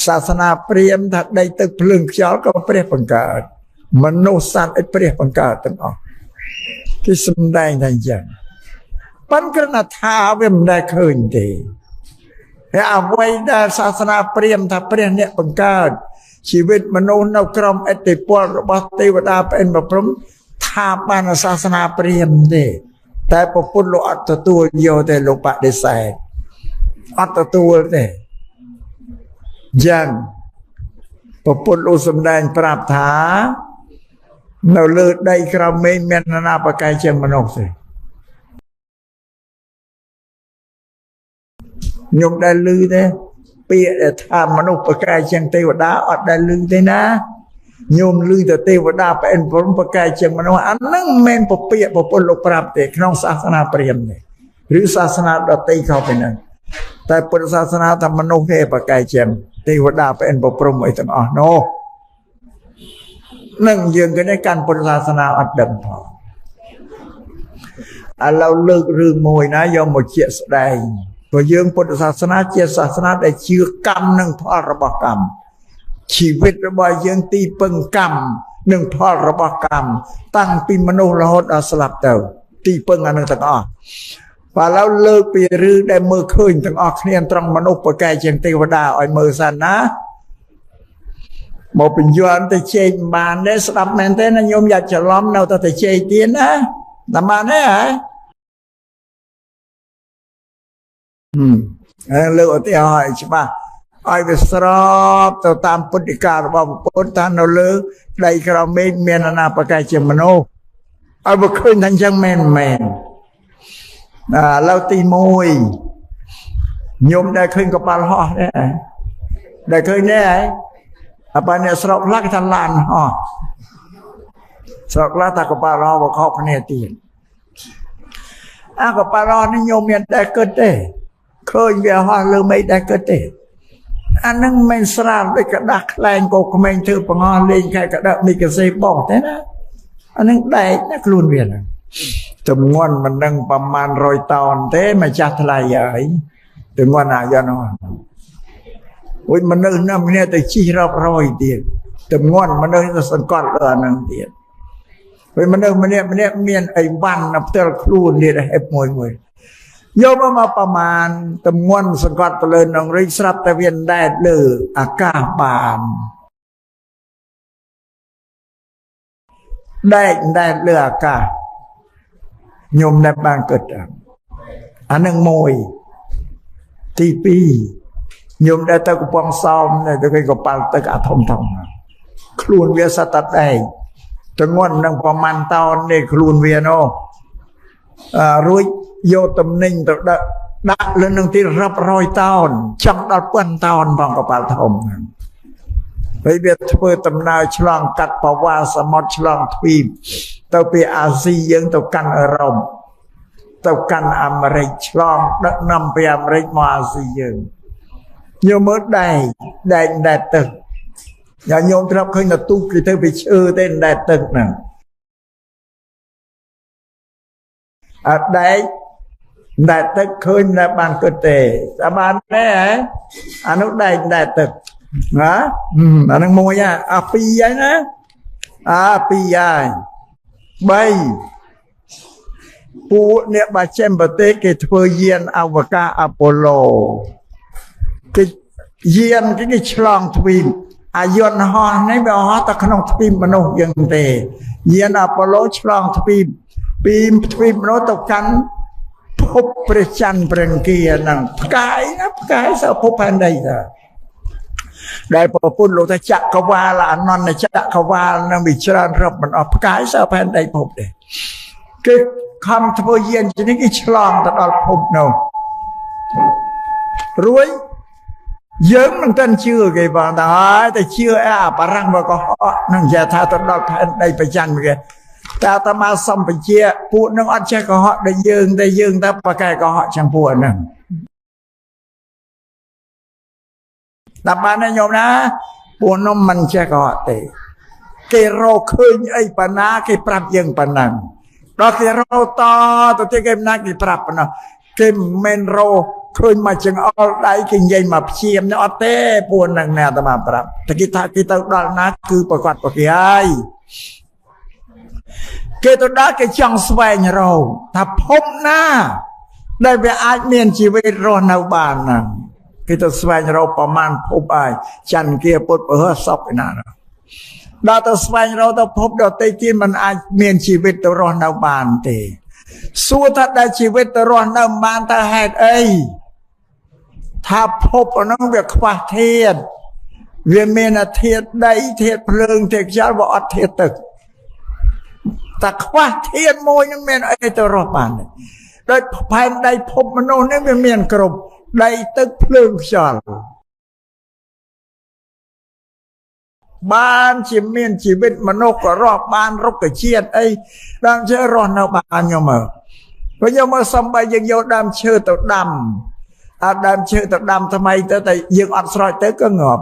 សាសនាព្រាហ្មណ៍ថាដីទឹកភ្លើងខ្យល់ក៏ព្រះបង្កើតមនុស្សសត្វឲ្យព្រះបង្កើតទាំងអស់គេសំដែងថាអញ្ចឹងប៉ុន្តែគ្រាន់តែថាវាមិនដែលឃើញទេហើយអ្វីដែលសាសនាព្រាហ្មណ៍ថាព្រះអ្នកបង្កើតជីវិតមនុស្សនៅក្រោមឥទ្ធិពលរបស់ទេវតាប្អិនប្រព្រំថាបានសាសនាព្រាហ្មណ៍ទេតែពុទ្ធលោកអត់ទទួលយកទេលោកបដិសេធអត់ទទួលទេយ៉ាងពុទ្ធលោកសម្ដែងប្រាប់ថានៅលើដីក្រោមមេឃមាននរណាប្រកែកជាងមនុស្សទេខ្ញុំដែលឮទេពាក្យដែលថាមនុស្សប្រកែកជាងទេវតាអត់ដែលឮទេណាញោមឮតែទេវតាប្អិនព្រំប្រកែកជាងមនុស្សអាហ្នឹងមិនមែនពពាក្យពុទ្ធលោកប្រាប់ទេក្នុងសាសនាព្រាហ្មណ៍ទេឬសាសនាដទៃខុសពីហ្នឹងតែពុទ្ធសាសនាថាមនុស្សគេប្រកែកជាងទេវតាប្អិនប្រព្រំអីទាំងអស់នោះនឹងយើងគេនេះកាន់ពុទ្ធសាសនាអត់ដឹងផងឥឡូវលើករឿងមួយណាយកមកជាក់ស្ដែងព្រោះយើងពុទ្ធសាសនាជាសាសនាដែលជឿកម្មនិងផលរបស់កម្មជីវិតរបស់យើងទីពឹងកម្មនិងផលរបស់កម្មតាំងពីមនុស្សរហូតដល់ស្លាប់ទៅទីពឹងអានឹងទាំងអស់បើឥឡូវលើកពីរឿងដែលមើលឃើញទាំងអស់គ្នាត្រង់មនុស្សប្រកែកជាងទេវតាឲ្យមើលសិនណាមកបញ្យល់ទៅជែកបានទេស្ដាប់មែនទេណាញោមយ៉ាច្រឡំនៅតែជែកទៀតណាតាមបានទេហ៎លើកឧទាហរណ៍ឲ្យច្បាស់ឲ្យវាស្របទៅតាមពុទ្ធិការបស់ពុទ្ធថានៅលើដីក្រោមមេឃមានអាណាប្រកែកជាមនុស្សឲ្យវាឃើញថាអញ្ចឹងមែនឥឡូវទី1ញោមដែលឃើញកប៉ាល់ហោះដែរដែលឃើញដែរហើយបើអ្នកស្រុកខ្លះគេថាឡានហោះស្រុកខ្លះថាកប៉ាល់ហោះវាខុសគ្នាទៀតកប៉ាល់ហោះនេះញោមមានតែគិតទេឃើញវាហោះលើមេឃដែរគិតទេអានឹងមិនស្រាលដូចกระดาษខ្លែងកោក្មេងធ្វើបង្ហោះលេងខែកដាមីកាសេបោះទេណាអានឹងដែកណាខ្លួនវាហ្នឹងទំងន់មិនដឹងប្រមាណ100តោនទេម្ចាស់ថ្លៃហើយទំងន់អាយ៉ណោះអូយមនុស្សណាម្នាក់ទៅជីរាប់រយទៀតទំងន់មនុស្សទៅសង្កត់លើអានឹងទៀតពេលមនុស្សម្នាក់មានអីវ៉ាន់នៅផ្ទាល់ខ្លួនទៀតហេបមួយយកមកប្រមាណទំងន់សង្កត់ទៅលើនឹងរីកស្រាប់តែវាដែតលើអាកាសបានដែតលើអាកាសញោមដែលបានគិតអានឹងមួយទី2ញោមដែលទៅកំពង់សោមទៅគេកប៉ាល់ទឹកអាធំខ្លួនវាសត្វតែទងន់នឹងប្រមាណតោននេះខ្លួនវានោះរួចយកតំណែងទៅដាក់លើនឹងទីរាប់រយតោនចាំដល់ពាន់តោនផងកប៉ាល់ធំហ្នឹងហើយវាធ្វើដំណើរឆ្លងកាត់បវាសមុទ្រឆ្លងទ្វីបទៅពីអាស៊ីយើងទៅកាន់អឺរ៉ុបទៅកាន់អាមេរិកឆ្លងដឹកនាំពីអាមេរិកមកអាស៊ីយើងញោមមើលដែកទឹកយ៉ាងញោមធ្លាប់ឃើញនៅទូកគេទៅពីឈើទេដែកទឹកហ្នឹងអត់ដែកទឹកឃើញតែបានគិតទេតែបានទេអានោះដែកទឹកណាអានឹងមួយអាពីរហើយណា ពីយាយ3ពួកអ្នកបាចេមប្រទេសគេធ្វើយានអវកាសអាប៉ូឡូគេយានគេឆ្លងទ្វីបអាយន្តហោះនេះវាហោះទៅក្នុងទ្វីបមនុស្សយ៉ាងទេយានអាប៉ូឡូឆ្លងទ្វីបពីទ្វីបមនុស្សទៅកាន់ភពព្រះច័ន្ទព្រះអង្គាហ្នឹងផ្កាយណាផ្កាយសភពផែនដីតាដែលប្រពន្ធលោកថាចក្រវាលអនន្តចក្រវាលនឹងវាច្រើនរាប់មិនអស់ផ្កាយសផែនដីភពទេគេខំធ្វើយានជំនាញគេឆ្លងទៅដល់ភពនោះរួចយើងមិនទាន់ជឿគេបងតែហើយតែជឿអាបារាំងមកកុហកនឹងនិយាយថាទៅដល់ផែនដីប្រច័នគេតែអាត្មាសម្បញ្ជាពួកនឹងអត់ចេះកុហកដូចយើងតែយើងតែប្រកែកុហកចឹងពួកហ្នឹងតាមបានញោមណាពួកនោះមិនចេះកុហកទេគេរកឃើញអីប៉ុណ្ណាគេប្រាប់យើងប៉ុណ្ណឹងដល់គេរកតទៅទៀតគេមិនណាគេប្រាប់ប៉ុណ្ណោះគេមិនមែនរកឃើញមកចង្អុលដៃគេនិយាយមកព្យាមនេះអត់ទេពួកនឹងណាអាត្មាប្រាប់តែគេថាគេទៅដល់ណាគឺប្រកាសប្រគេហើយគេទៅដល់គេចង់ស្វែងរកថាភពណាដែលវាអាចមានជីវិតរស់នៅបានហ្នឹងគេទៅស្វែងរកប្រមាណភពហើយច័ន្ទគាពុទ្ធពហសពឯណាដល់ទៅស្វែងរកទៅភពដទៃទៀតมันអាចមានជីវិតទៅរស់នៅបានទេសួរថាដែលជីវិតទៅរស់នៅបានតើហេតុអីថាភពហ្នឹងវាខ្វះធាតុវាមានធាតុដីធាតុភ្លើងធាតុខ្យល់វាអត់ធាតុទឹកតែខ្វះធាតុមួយនឹងមានអីទៅរស់បានដោយផែនដីភពមនុស្សនេះវាមានគ្រប់ដីទឹកភ្លើងខ្យល់បានជាមានជីវិតមនុស្សក៏រស់បានរុក្ខជាតិអីដើមឈើរស់នៅបានខ្ញុំមើលព្រោះខ្ញុំមើលសំបីយើងយកដើមឈើទៅដាំអាដើមឈើទៅដាំថ្មីទៅតែយើងអត់ស្រោចទៅក៏ងាប់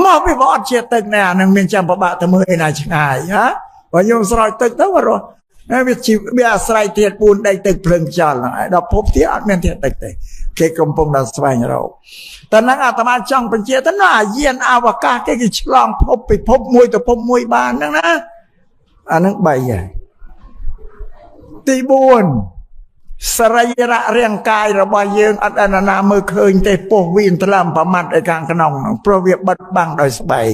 មកវាអត់ជាទឹកណានឹងមានចាំប្របាក់ទៅមើលឯណាឆ្ងាយហ៎បើខ្ញុំស្រោចទឹកទៅរស់វាអាស្រ័យធាតុ4ដីទឹកភ្លើងខ្យល់ហ្នឹងដល់ភពទៀតអត់មានធាតុទឹកទេគេកំពុងតែស្វែងរកតែហ្នឹងអាត្មាចង់បញ្ជាក់ទៅណាយានអវកាសគេឆ្លងភពពីភពមួយទៅភពមួយបានហ្នឹងណាអាហ្នឹង3ហើយទី4សរីរៈរាងកាយរបស់យើងអត់អនុណាមើលឃើញទេពោះវៀនថ្លើមប្រមាត់ឯខាងក្នុងហ្នឹងព្រោះវាបិទបាំងដោយស្បែក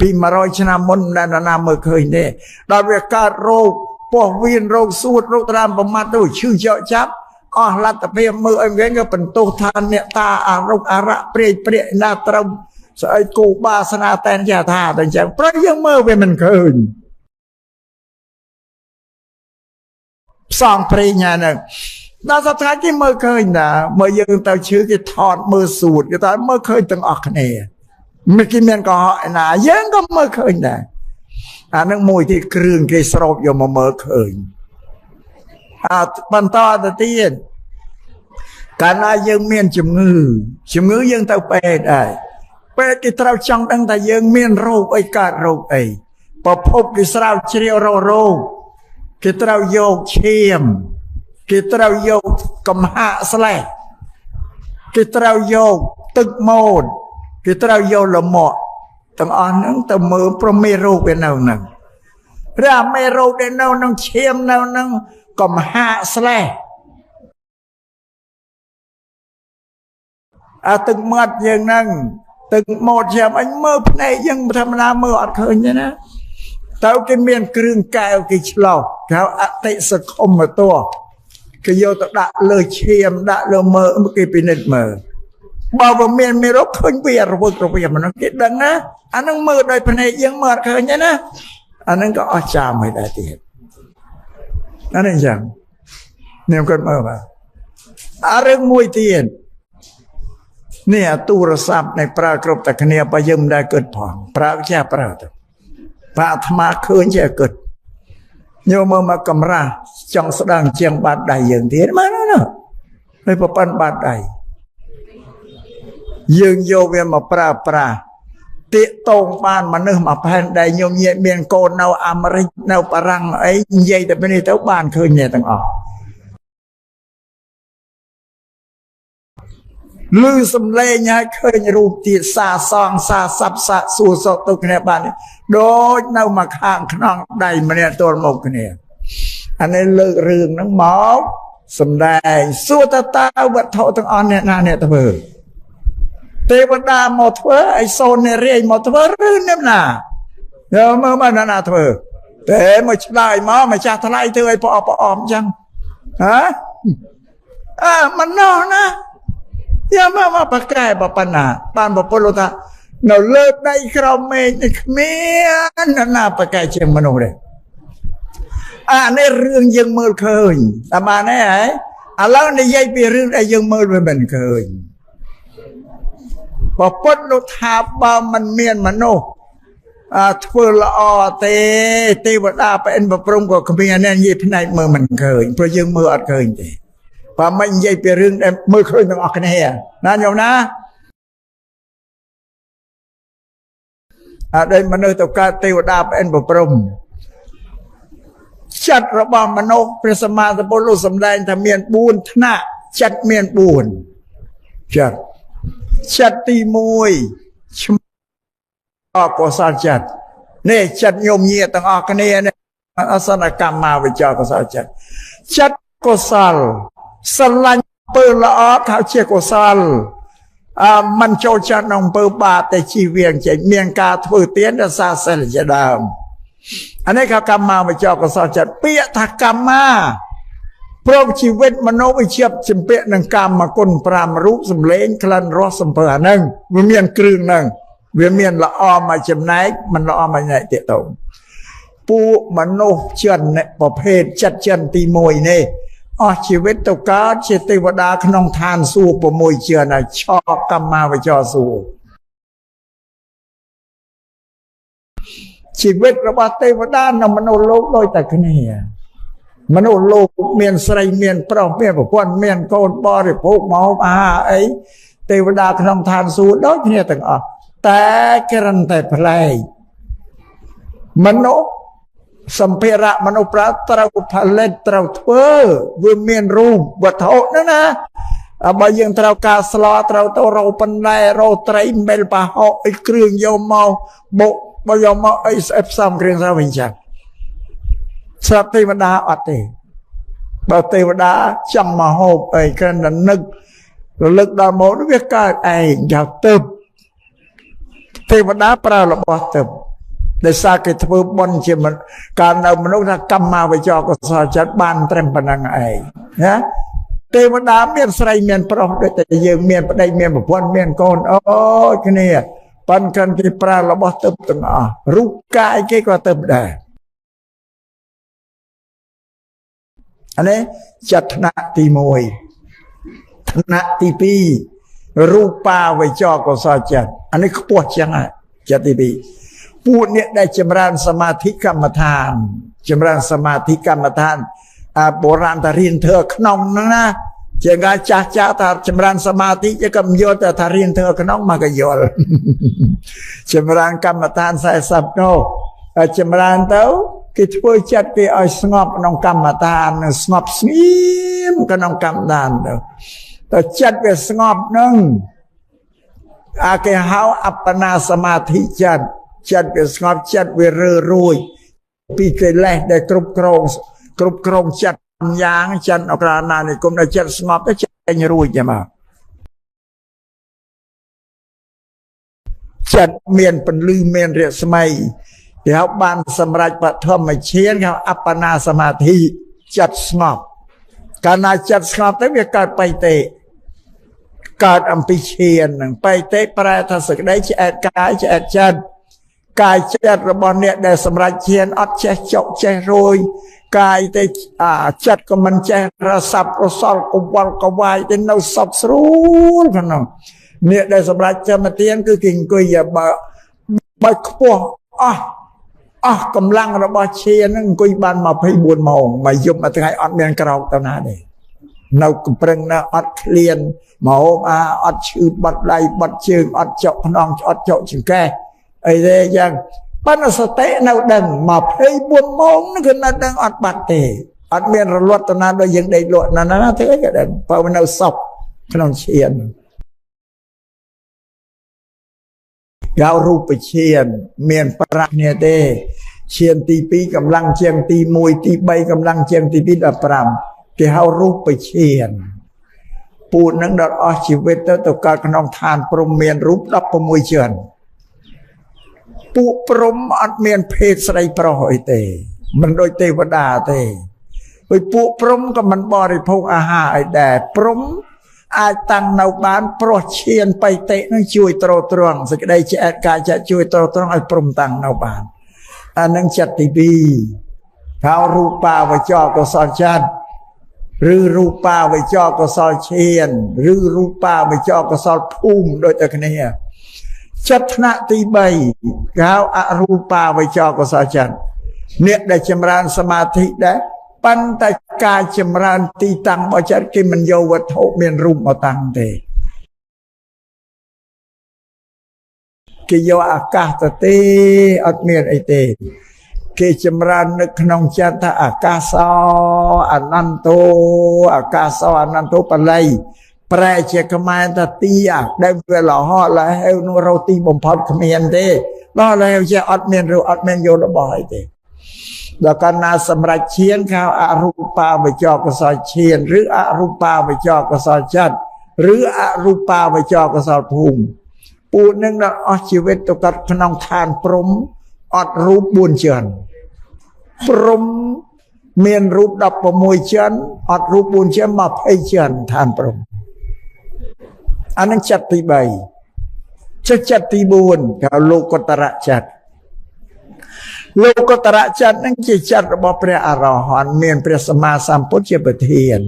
ពី100ឆ្នាំមុនមិនអនុណាមើលឃើញទេដល់វាកើតរោគពោះវៀនរោគសួតរោគថ្លើមប្រមាត់ទៅឈឺចកចាប់អស់លទ្ធភាពមើលឲ្យវិញក៏បន្ទោសថាអ្នកតាអារុកអរៈព្រាយព្រាកណាត្រូវស្អីគូបាសនាតែនជាថាតែអញ្ចឹងព្រោះយើងមើលវាមិនឃើញផ្សងព្រេងហ្នឹងដល់សប្តាហ៍គេមើលឃើញណាមើលយើងទៅឈឺគេថតមើលសួតគេថាមើលឃើញទាំងអស់គ្នាមិនគេមានកុហកណាយើងក៏មើលឃើញដែរអានឹងមួយទីគ្រឿងគេស្រោបយកមកមើលឃើញបន្តទៅទៀតកាលណាយើងមានជំងឺយើងទៅពេទ្យដែរពេទ្យគេត្រូវចង់ដឹងថាយើងមានរោគអីកើតរោគអីប្រភពគេស្រាវជ្រាវរោគគេត្រូវយកឈាមគេត្រូវយកកំហាកស្លេះគេត្រូវយកទឹកម៉ូតគេត្រូវយកលមាក់ទាំងអស់ហ្នឹងទៅមើលប្រមេរោគវានៅហ្នឹងឬអាមេរោគដែលនៅក្នុងឈាមនៅហ្នឹងកំហាកស្លេះអាទឹកមាត់យើងហ្នឹងទឹកម៉ូតឈាមអញមើលភ្នែកយើងធម្មតាមើលអត់ឃើញទេណាទៅគេមានគ្រឿងកែវគេឆ្លោះគេហៅអតិសកុមតោគេយកទៅដាក់លើឈាមដាក់លើមើលគេពិនិត្យមើលបើវាមានមេរោគឃើញវារវឹករវាមិនគេដឹងណាអានឹងមើលដោយភ្នែកយើងមើលអត់ឃើញទេណាអានឹងក៏អស្ចារ្យមួយដែរទៀតអានេះចឹងខ្ញុំគាត់មើលបាទអារឿងមួយទៀតនេះទូរស័ព្ទនៃប្រើគ្រប់តែគ្នាបើយើងមិនដែលគិតផងប្រើចេះប្រើទៅបាទអាត្មាឃើញចេះគិតញោមមើលមកកំរាស់ចង់ស្ដាងជាងបាតដៃយើងទៀតមើលណាហើយប្រព័ន្ធបាតដៃយើងយកវាមកប្រើប្រាស់ទាកតងបានមនុស្សមកផែនដីញោមញាតមានកូននៅអាមេរិកនៅបារាំងអីនិយាយតែពីនេះទៅបានឃើញអ្នកទាំងអស់ ลือสำเร็จให้เคยรูปตีสาซองสาสับสะสู่สตุกเนี่ยบ้านโดยเน่ามาข้างขนองใดมาเนี่ยตัวหมกเนี่ยอันนี้เลิกเรื่องนังหมอสำได้สู้ตาตาวัดเท่าตั้งอ่อนเนี่ยนาเนี่ยตะเบอเทวดาหมดเถอะไอโซนเนี่ยเรียหมดเถอะรื่นเนี่ยนะเดี๋ยวเมื่อมันนาเถอะแต่ไม่ใช่หมอไม่ใช่ทลายเธอไอปอมจังฮะมันนอนะอย่ามาปากแก่ปปัญหาปานปปโลตาเราเลิกได้คราวเมย์เมียนั่นน่าปากแก่เชียงมโนเลยในเรื่องยังมือเคยแต่มาแน่ไอ้แล้วในยัยปีเรื่องไอ้ยังมือเป็นเคยพอปนลุทาบามันเมียนมโนทั่วละอเตวดาเป็นประปรุงกับขมิ้นเนี่ยยี่พนัยมือมันเคยเพราะยังมืออัดเคยจริงพอไม่ยัยปีเรื่องมือเคยต้องออกกันแน่นั่นโยมนะได้มนุษย์ตัวการเทวดาเป็นประปรุงจัดระบำมโนพระสมมาสัมพุทธสำแดงทำเมียนบูนธนะจัดเมียนบูนจัดตีมวยชมก็สารจัดเนี่ยจัดโยมเยี่ยต่างออกกันเนี่ยอาสนกรรมมาวิจารก็สารจัดก็สารสลันเปิลละออเขาเชี่ยก็สารมันโจจัดนองเปิลบาแต่ชีเวียงใจเมียงกาถือเตี้ยนซาเซลจะดามอันนี้เขากรรมมาวิจารก็สารจัดเปียทักกรรมมาพร้อมชีวิตมโนวิเชียบจิมเปะนังกรรมมาคนปรามรูปสำเร็จคลันรอสัมเพอนังวิเมียนกลืนนังวิเมียนละออมาจำไหนมันละออมาไหนเตะตรงปูมโนเชิญเนี่ยประเภทจัดเชิญตีมวยเนี่ยชีวิตตัวการเชติวดาขนองทานสู้ประมวยเชิญนะชอบกรรมมาวิจารสู้ชีวิตระบาดเทวดานำมโนโลกโดยแต่คนนี้มนุษย์โลกเมียนใส่เมียนปลอมเมียนพวนเมียนโกนบริโภคเมาอาไอเทวดาขนมทานสูดด้วยเนี่ยต่างอ่ะแต่กรันแต่เพลยมนุษย์สัมเพระมนุษย์ปราตราผลิตตราเทอวิเมียนรูปวัตถุนั่นนะบางอย่างตรากาสลอตราโตเราปันไดเราไตรเมลปะหอกไอเครื่องโยมเมาโบบยมเมาไอเอฟซัมเครื่องสาวิญญาณสัตว์เทวดาอัดเตบาเทวดาจำมาหอบไอ้กันนั้นนึกลึกดาวโมนวิกาไอ้ยาวเติบเทวดาปราลบเติบในสากิทพูบนเชื่อมันการเอามนุษย์กรรมมาไปจอกสาจัดบ้านเต็มปนังไอ้นะเทวดาเมียนใส่เมียนปลอมด้วยแต่ยังเมียนปได้เมียนแบบวันเมียนโกนโอ้ยนี่ปันกันที่ปราลบเติบตั้งรูปกายเกี่ยวกับเติบได้อันนี้จัตนาตีมวยธนะตีปีรูปาไว้จอกก็สาจัดอันนี้ขบวนยังไงจัตตีปีพูดเนี่ยได้จำรานสมาธิกรรมฐานจำรานสมาธิกรรมฐานโบราณตารินเธอขนมนะเจ้าจ่าจ่าตาจำรานสมาธิจะกำยศแต่ตารินเธอขนมมากระยลจำรานกรรมฐานใส่สับโนจำรานเต้ากิจวัตรจัดไปเอาสงบน้องกรรมฐานสงบสงีมก็น้องกรรมฐานเด้อแต่จัดไปสงบนึงอาเกหาอัปปนาสมาธิจัดไปสงบจัดไปเรื่อยๆปีเกลเลได้กรุบกรองจัดยางจัดออกรานานี่กุมได้จัดสงบได้จัดให้รู้ใช่ไหมจัดเมียนเป็นลือเมียนเรียสมัยเดี๋ยวบ้านสำรัจปฐมเชียนเขาอัปปนาสมาธิจัดสงบการจัดสงบแต่เวลาการไปเตะการอัมพิเชียนไปเตะปลายทัศน์ได้แจกกายแจกจัดกายจัดระบอนเนี่ยได้สำรัจเชียนอัดแจกเจาะแจกโรยกายเตะจัดก็มันแจกระสับระสอบกวาลกวายเตะเนาสับสรูนขนมเนี่ยได้สำรัจจะมาเตียนคือกิ่งกุยอย่าบขบกำลังระบาดเชียนั่งกุยบานมาให้บุญมองมายุบมาถึงไอ้อัดเมียนกระเราตอนนั้นเองเราเปล่งนะอัดเคลียนหมอมาอัดชื่อบัดใดบัดเชิงอัดเจาะพนองอัดเจาะชิงแก่ไอ้เรื่องยังปันสเตะเราดังมาให้บุญมองนั่นคือนั่นดังอัดบัดเตอัดเมียนระลวดตอนนั้นโดยยังได้ลวดนั่นนะเท่ากันเพราะมันเอาศพพนองเชียน កៅរូបឈានមានប្រាក់នេះទេឈានទី2កម្លាំងជាងទី1ទី3កម្លាំងជាងទី2ដល់5គេហៅរូបឈានពួកនឹងដល់អស់ជីវិតទៅកើតក្នុងឋានព្រំមានរូប16ជាន់ពួកព្រំអត់មានភេទស្រីប្រុសអីទេមិនដូចទេវតាទេហើយពួកព្រំក៏មិនបរិភោគអាហារអីដែរព្រំអាចតាំងនៅបានព្រោះឈានបៃតិនឹងជួយទ្រទ្រង់សេចក្តីជាអកាចជួយទ្រទ្រង់ឲ្យព្រំតាំងនៅបានអានឹងចិត្តទី2ហៅរូបាវចរកុសលចិត្តឬរូបាវចរកុសលឈានឬរូបាវចរកុសលភូមិដូចតែគ្នាចិត្តថ្នាក់ទី3ហៅអរូបាវចរកុសលចិត្តអ្នកដែលចម្រើនសមាធិដែរប៉ុន្តែការចម្រើនទីតាំងរបស់ចិត្តគេមិនយកវត្ថុមានរូបមកតាំងទេគេយកអាកាសទៅទេអត់មានអីទេគេចម្រើននៅក្នុងចិត្តថាអាកាសោអនន្តោអាកាសោអនន្តោបល័យប្រែជាខ្មែរថាទីដែលវាលហលហេវនោះរោទីបំផុតគ្មានទេដល់ហេវជាអត់មានរូបអត់មានយករបស់អីទេដល់កាលណាសម្រាប់ឈានគេអរូបាវចរកុសលឈានឬអរូបាវចរកុសលចិត្តឬអរូបាវចរកុសលភូមិពួកនឹងដល់អស់ជីវិតទៅកើតក្នុងឋានព្រំអត់រូប4ជាន់ព្រំមានរូប16ជាន់អត់រូប4ជាន់20ជាន់ឋានព្រំអានឹងចិត្តទី3ចិត្តទី4គេលោកុត្តរចិត្តលោកុត្តរចិត្តនឹងជាចិត្តរបស់ព្រះអរហន្តមានព្រះសម្មាសម្ពុទ្ធជាប្រធាន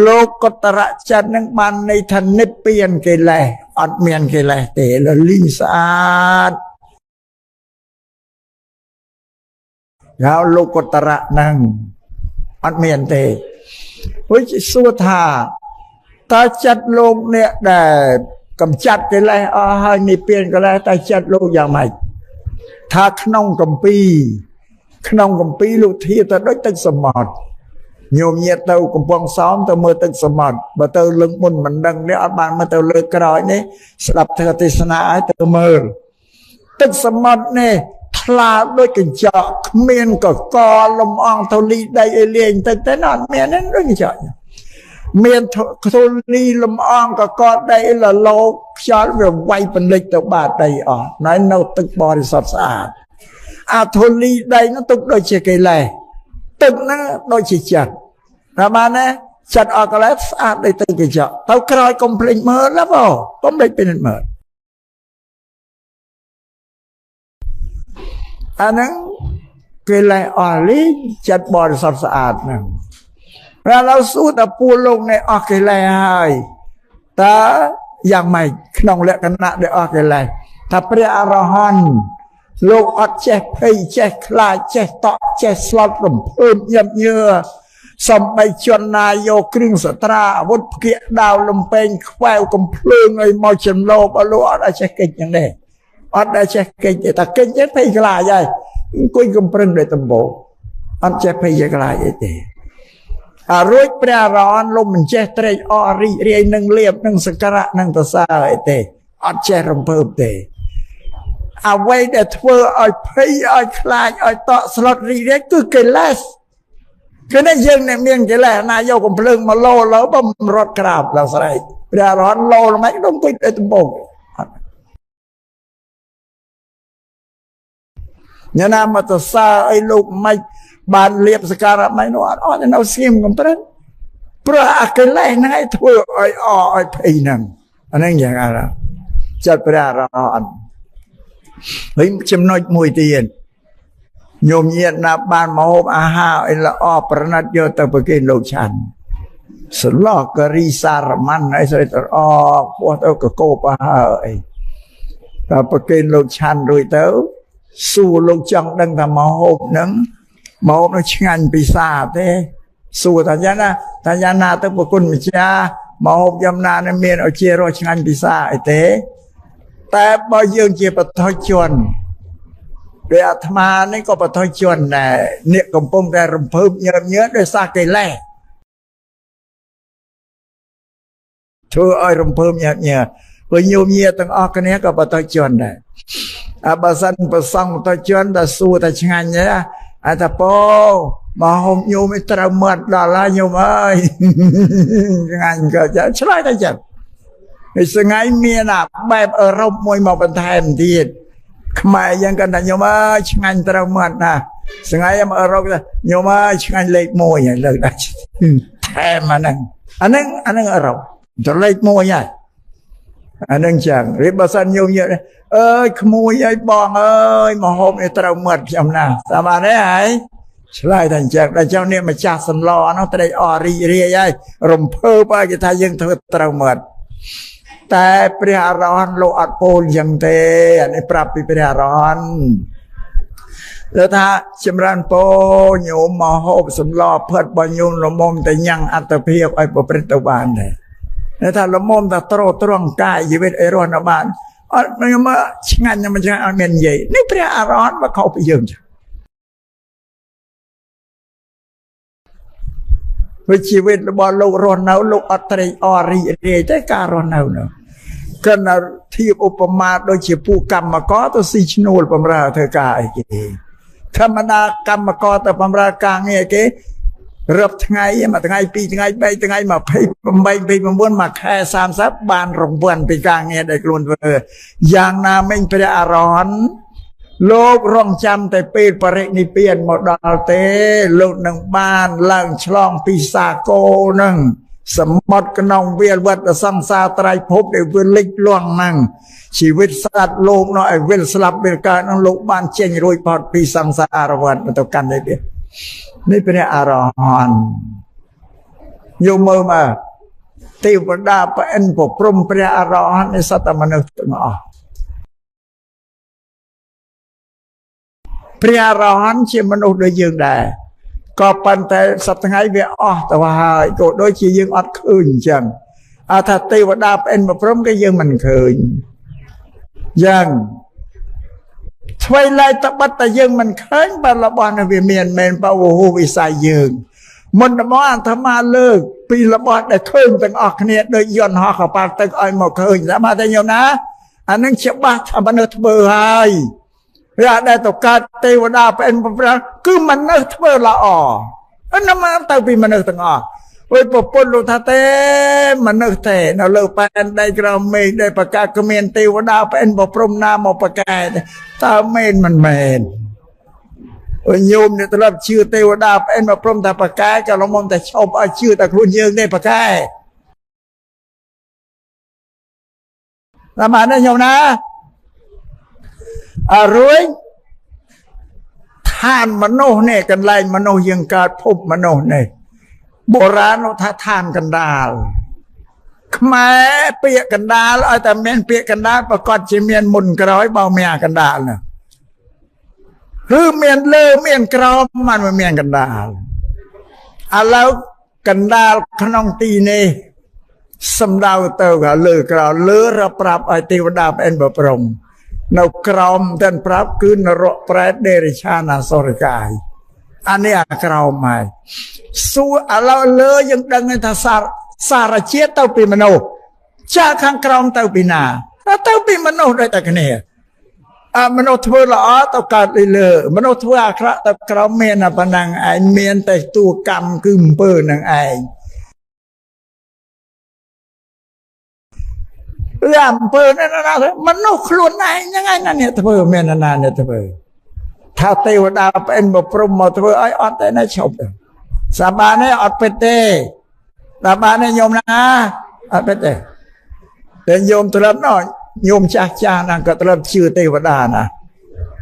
លោកុត្តរចិត្តនឹងបានន័យថានិព្វានកិលេសអត់មានកិលេសទេលលីងស្អាតហើយលោកុត្តរៈនឹងអត់មានទេវិញសួរថាតើចិត្តលោកអ្នកដែលកំចាត់កិលេសអស់ហើយនិព្វានកិលេសតើចិត្តលោកយ៉ាងម៉េចថាក្នុងកម្ពីលោកធាទៅដូចទឹកសមុទ្រញោមញាតទៅកំពង់សោមទៅមើលទឹកសមុទ្របើទៅលើកមុនមិនដឹងនេះអត់បានមើលទៅលើកក្រោយនេះស្ដាប់ធម៌ទេសនាឲ្យទៅមើលទឹកសមុទ្រនេះថ្លាដូចកញ្ចក់គ្មានកកលំអងធូលីដីឲ្យលេងទៅតែអត់មានទេដូចកញ្ចក់មានធូលីលំអងកកដីលលោកខ្យល់វាវាយពលិចទៅបាតដីអស់នៅទឹកបរិសុទ្ធស្អាតអាធូលីដីនោះទុកដូចជាកិលេសទឹកហ្នឹងដូចជាចិត្តតែបានណាចិត្តអស់កិលេសស្អាតដូចទឹកកញ្ចក់ទៅក្រោយកុំភ្លេចមើលណាបងកុំភ្លេចពិនិត្យមើលអាហ្នឹងកិលេសអស់លីចិត្តបរិសុទ្ធស្អាតហ្នឹងតែเราសួរតែពួកលោកនេះអស់កិលេសហើយតើយ៉ាងម៉េចក្នុងលក្ខណៈដែលអស់កិលេសថាព្រះអរហន្តលោកអត់ចេះភ័យចេះខ្លាចចេះតក់ចេះស្លុតរំភើបញាប់ញើសំបីជន់ណាយកគ្រឿងសត្រាអាវុធភៀកដាវលំពេងខ្វែវកំភ្លើងឲ្យមកចម្លោបអលោកអត់ឲ្យចេះកិច្ចយ៉ាងនេះអត់ដែលចេះកិច្ចទេតែកិច្ចទេភ័យខ្លាចហើយអង្គុយកំប្រឹងដោយដំបូងអត់ចេះភ័យខ្លាចអីទេរួចព្រះអរហន្តលោកមិនចេះត្រេកអររីករាយនឹងលៀបនឹងសក្ការៈនឹងប្រសើរអីទេអត់ចេះរំភើបទេអ្វីដែលធ្វើឲ្យភ័យឲ្យខ្លាចឲ្យតក់ស្លុតរីករាយគឺកិលេសគឺនេះយើងអ្នកមានកិលេសណាយកកំភ្លើងមកលោលើបំរត់ក្រាបឡើងស្រែកព្រះអរហន្តលោល្មិចដូចអង្គុយដោយដំបូងញ៉ាំមកទៅសើអីលោកមិនបានលៀបសក្ការៈមិននោះអត់នៅស្ងៀមកំប្រឹងព្រោះអាកិលេសហ្នឹងឯងធ្វើឲ្យអឲ្យភ័យហ្នឹងអាហ្នឹងយ៉ាងណាចិត្តព្រះអរហន្តហើយចំណុចមួយទៀតញោមញាតណាបានមកហូបអាហារអីល្អប្រណិតយកទៅប្រគេនលោកឆាន់ស្លោះការីសារម៉ាន់អីស្អីទៅអពោះទៅកកោបអាហារអីតែប្រគេនលោកឆាន់រួចទៅសួរលោកចង់ដឹងថាមកហូបហ្នឹងមកហូបនោះឆ្ងាញ់ពិសាទេសួរថាយ៉ាងណាទៅប្រគុណម្ចាស់មកហូបយ៉ាងណានេះមានឲ្យជារសឆ្ងាញ់ពិសាអីទេតែបើយើងជាបឋមជនដោយអាត្មានេះក៏បឋមជនដែរអ្នកកំពុងតែរំភើបញើញើដោយសារកិលេសធ្វើឲ្យរំភើបញើញើ với nhiều nhiều từng ở cái này có bao tay chuẩn này bà sân bà xong tay chuẩn đã xua ta chẳng nhé ta po mà hôm nhiều mới trao mật đó là nhiều ơi ngành cơ chứ lại tay chẳng thì sự ngay miền à bẹp ở rộng môi màu bên thèm thiệt mày dân cần là nhiều ơi ngành trao mật nè sự ngay em ở rộng nhiều ơi ngành lệch môi này lời đã thèm mà nè anh ấy ở rộng cho lệch môi này anh ấy chẳng riêng bà sân nhiều nhiều này ơi môi ấy bong ơi mà hôm nay trao mật trong nào sao bà đấy hả lại thành chẳng là cho nên mà cha sân lo nó tới đây ri ri ấy rồng phơ ba cái thay dân thôi trao mậtแต่พระอรหันต์โลอัดโพลยังเตอันนี้ปรับไปพระอรหันต์แล้วถ้าจำรันโปโยมมาหอบสำลอเพิดบอลโยมละมมแต่ยังอัตเพียบไอ้ประปริตบานเลยแล้วถ้าละมมแต่โตตรงกายชีวิตไอ้รอนบานมันมาช่างยังมันช่างอันเมียนใหญ่นี่พระอรหันต์มาเข้าไปยืมจ้ะชีวิตบอลโลรอนเอาโลอัตริอริเรใจการอนเอาเนาะก็นาที่อุปมาโดยเฉพาะกรรมก็ตัวสิชนูลปมราเธอกายเกธรรมดากรรมก็ตัวปมรากางเนี่ยเกรับทั้งไงมาทั้งไงปีทั้งไงใบทั้งไงมาไปม้วนมาแค่30 บานรางวัลไปกางเนี่ยได้กลุ่นอย่างนาไม่เป็นอารอนโลกร่องจำแต่เปรตปรินิเปียนหมดดอลเตโลกหนึ่งบ้านล่างฉลองปีศาโกนั่งสมมติกนองเวียนวัดสังสารไตรภพเดือดลิกล่วงนั่งชีวิตสัตว์โลกน้อยเวลสลับเวลการนั่งโลกบ้านเจงรวยพอดปีสังสารวัฏมาต่อกันได้เดียวนี่เป็นอารหันต์โยมมาเทวดาเป็นปกปรมเป็นอารหันต์ในสัตว์มนุษย์ทั้งหมดพระอรหันต์เชื่อมนุษย์โดยยืนได้ก็ปันแต่สัตว์ทั้งหลายเวียอ๋อแต่ว่าก็โดยที่ยืนอัดคืนจังถ้าเทวดาเป็นมาพร้อมก็ยืนมันคืนยังช่วยไล่ตะบัดแต่ยืนมันคืนบาลบอนเวียเมียนเมนปะโวหูวิสัยยืนมันมอธรรมาเลิกปีละบอนได้คืนตั้งออกเนี่ยโดยย้อนหอขปาตั้งอ้อยมาคืนสามารถได้ยอมนะอันนั้นเชื่อบ้าทำมนุษย์เบื่ออยากได้ตกการเทวดาเป็นพระคือมันนึกเวลาอ๋ออันนั้นมันตั้งปีมันนึกตั้งอ๋อไว้ปปนลุทาเต้มันนึกเตะเราเลิกเป็นได้กระเมได้ประกาศกระเมนเทวดาเป็นบพรมนามประกาศตาเมนมันเมนโยมเนี่ยตลอดชื่อเทวดาเป็นบพรมแต่ประกาศกับเรามองแต่ชอบเอาชื่อแต่ครุนยืงได้ประกาศละมาได้โยมนะรู้ท่านมโนเนี่ยกันไล่มโนยังการพบมโนเนี่ยโบราณเราท่านกันดาลขมายเปียกันดาลแต่เมียนเปียกันดาลประกอบจีเมียนมุนกร้อยเบาเมียกันดาลนะคือเมียนเลือเมียนกรอบมันเมียนกันดาลแล้วกันดาลขนมตีนี่สำดาวเตอกับเลือกราวเลือรับปรับไอเทวดาเป็นบปรมนกรอมท่านพระคืนรกแปรเดริชานาสรกายอันนี้กรอมมาสู้เราเลยยังดังในทศสารเชียเต้าปีมโนจากข้างกรอมเต้าปีนาแล้วเต้าปีมโนได้แต่กันเนี่ยมโนทว่าละต่อการเลยมโนทว่าคราแต่กรอมเมียนปนังไอเมียนแต่ตัวกรรมคือเปิดนังไอเรื่องเปิดนั่นนะมันนกคลุนไงยังไงนั่นเนี่ยเธอเมียนนานเนี่ยเธอถ้าเทวดาเป็นบพรหมเธอไอ้อดแต่ในชมสาบานเนี่ยอดเป็นเตสาบานเนี่ยโยมนะอดเป็นเตแต่โยมตรับน้อยโยมจ้านะก็ตรับชื่อเทวดานะ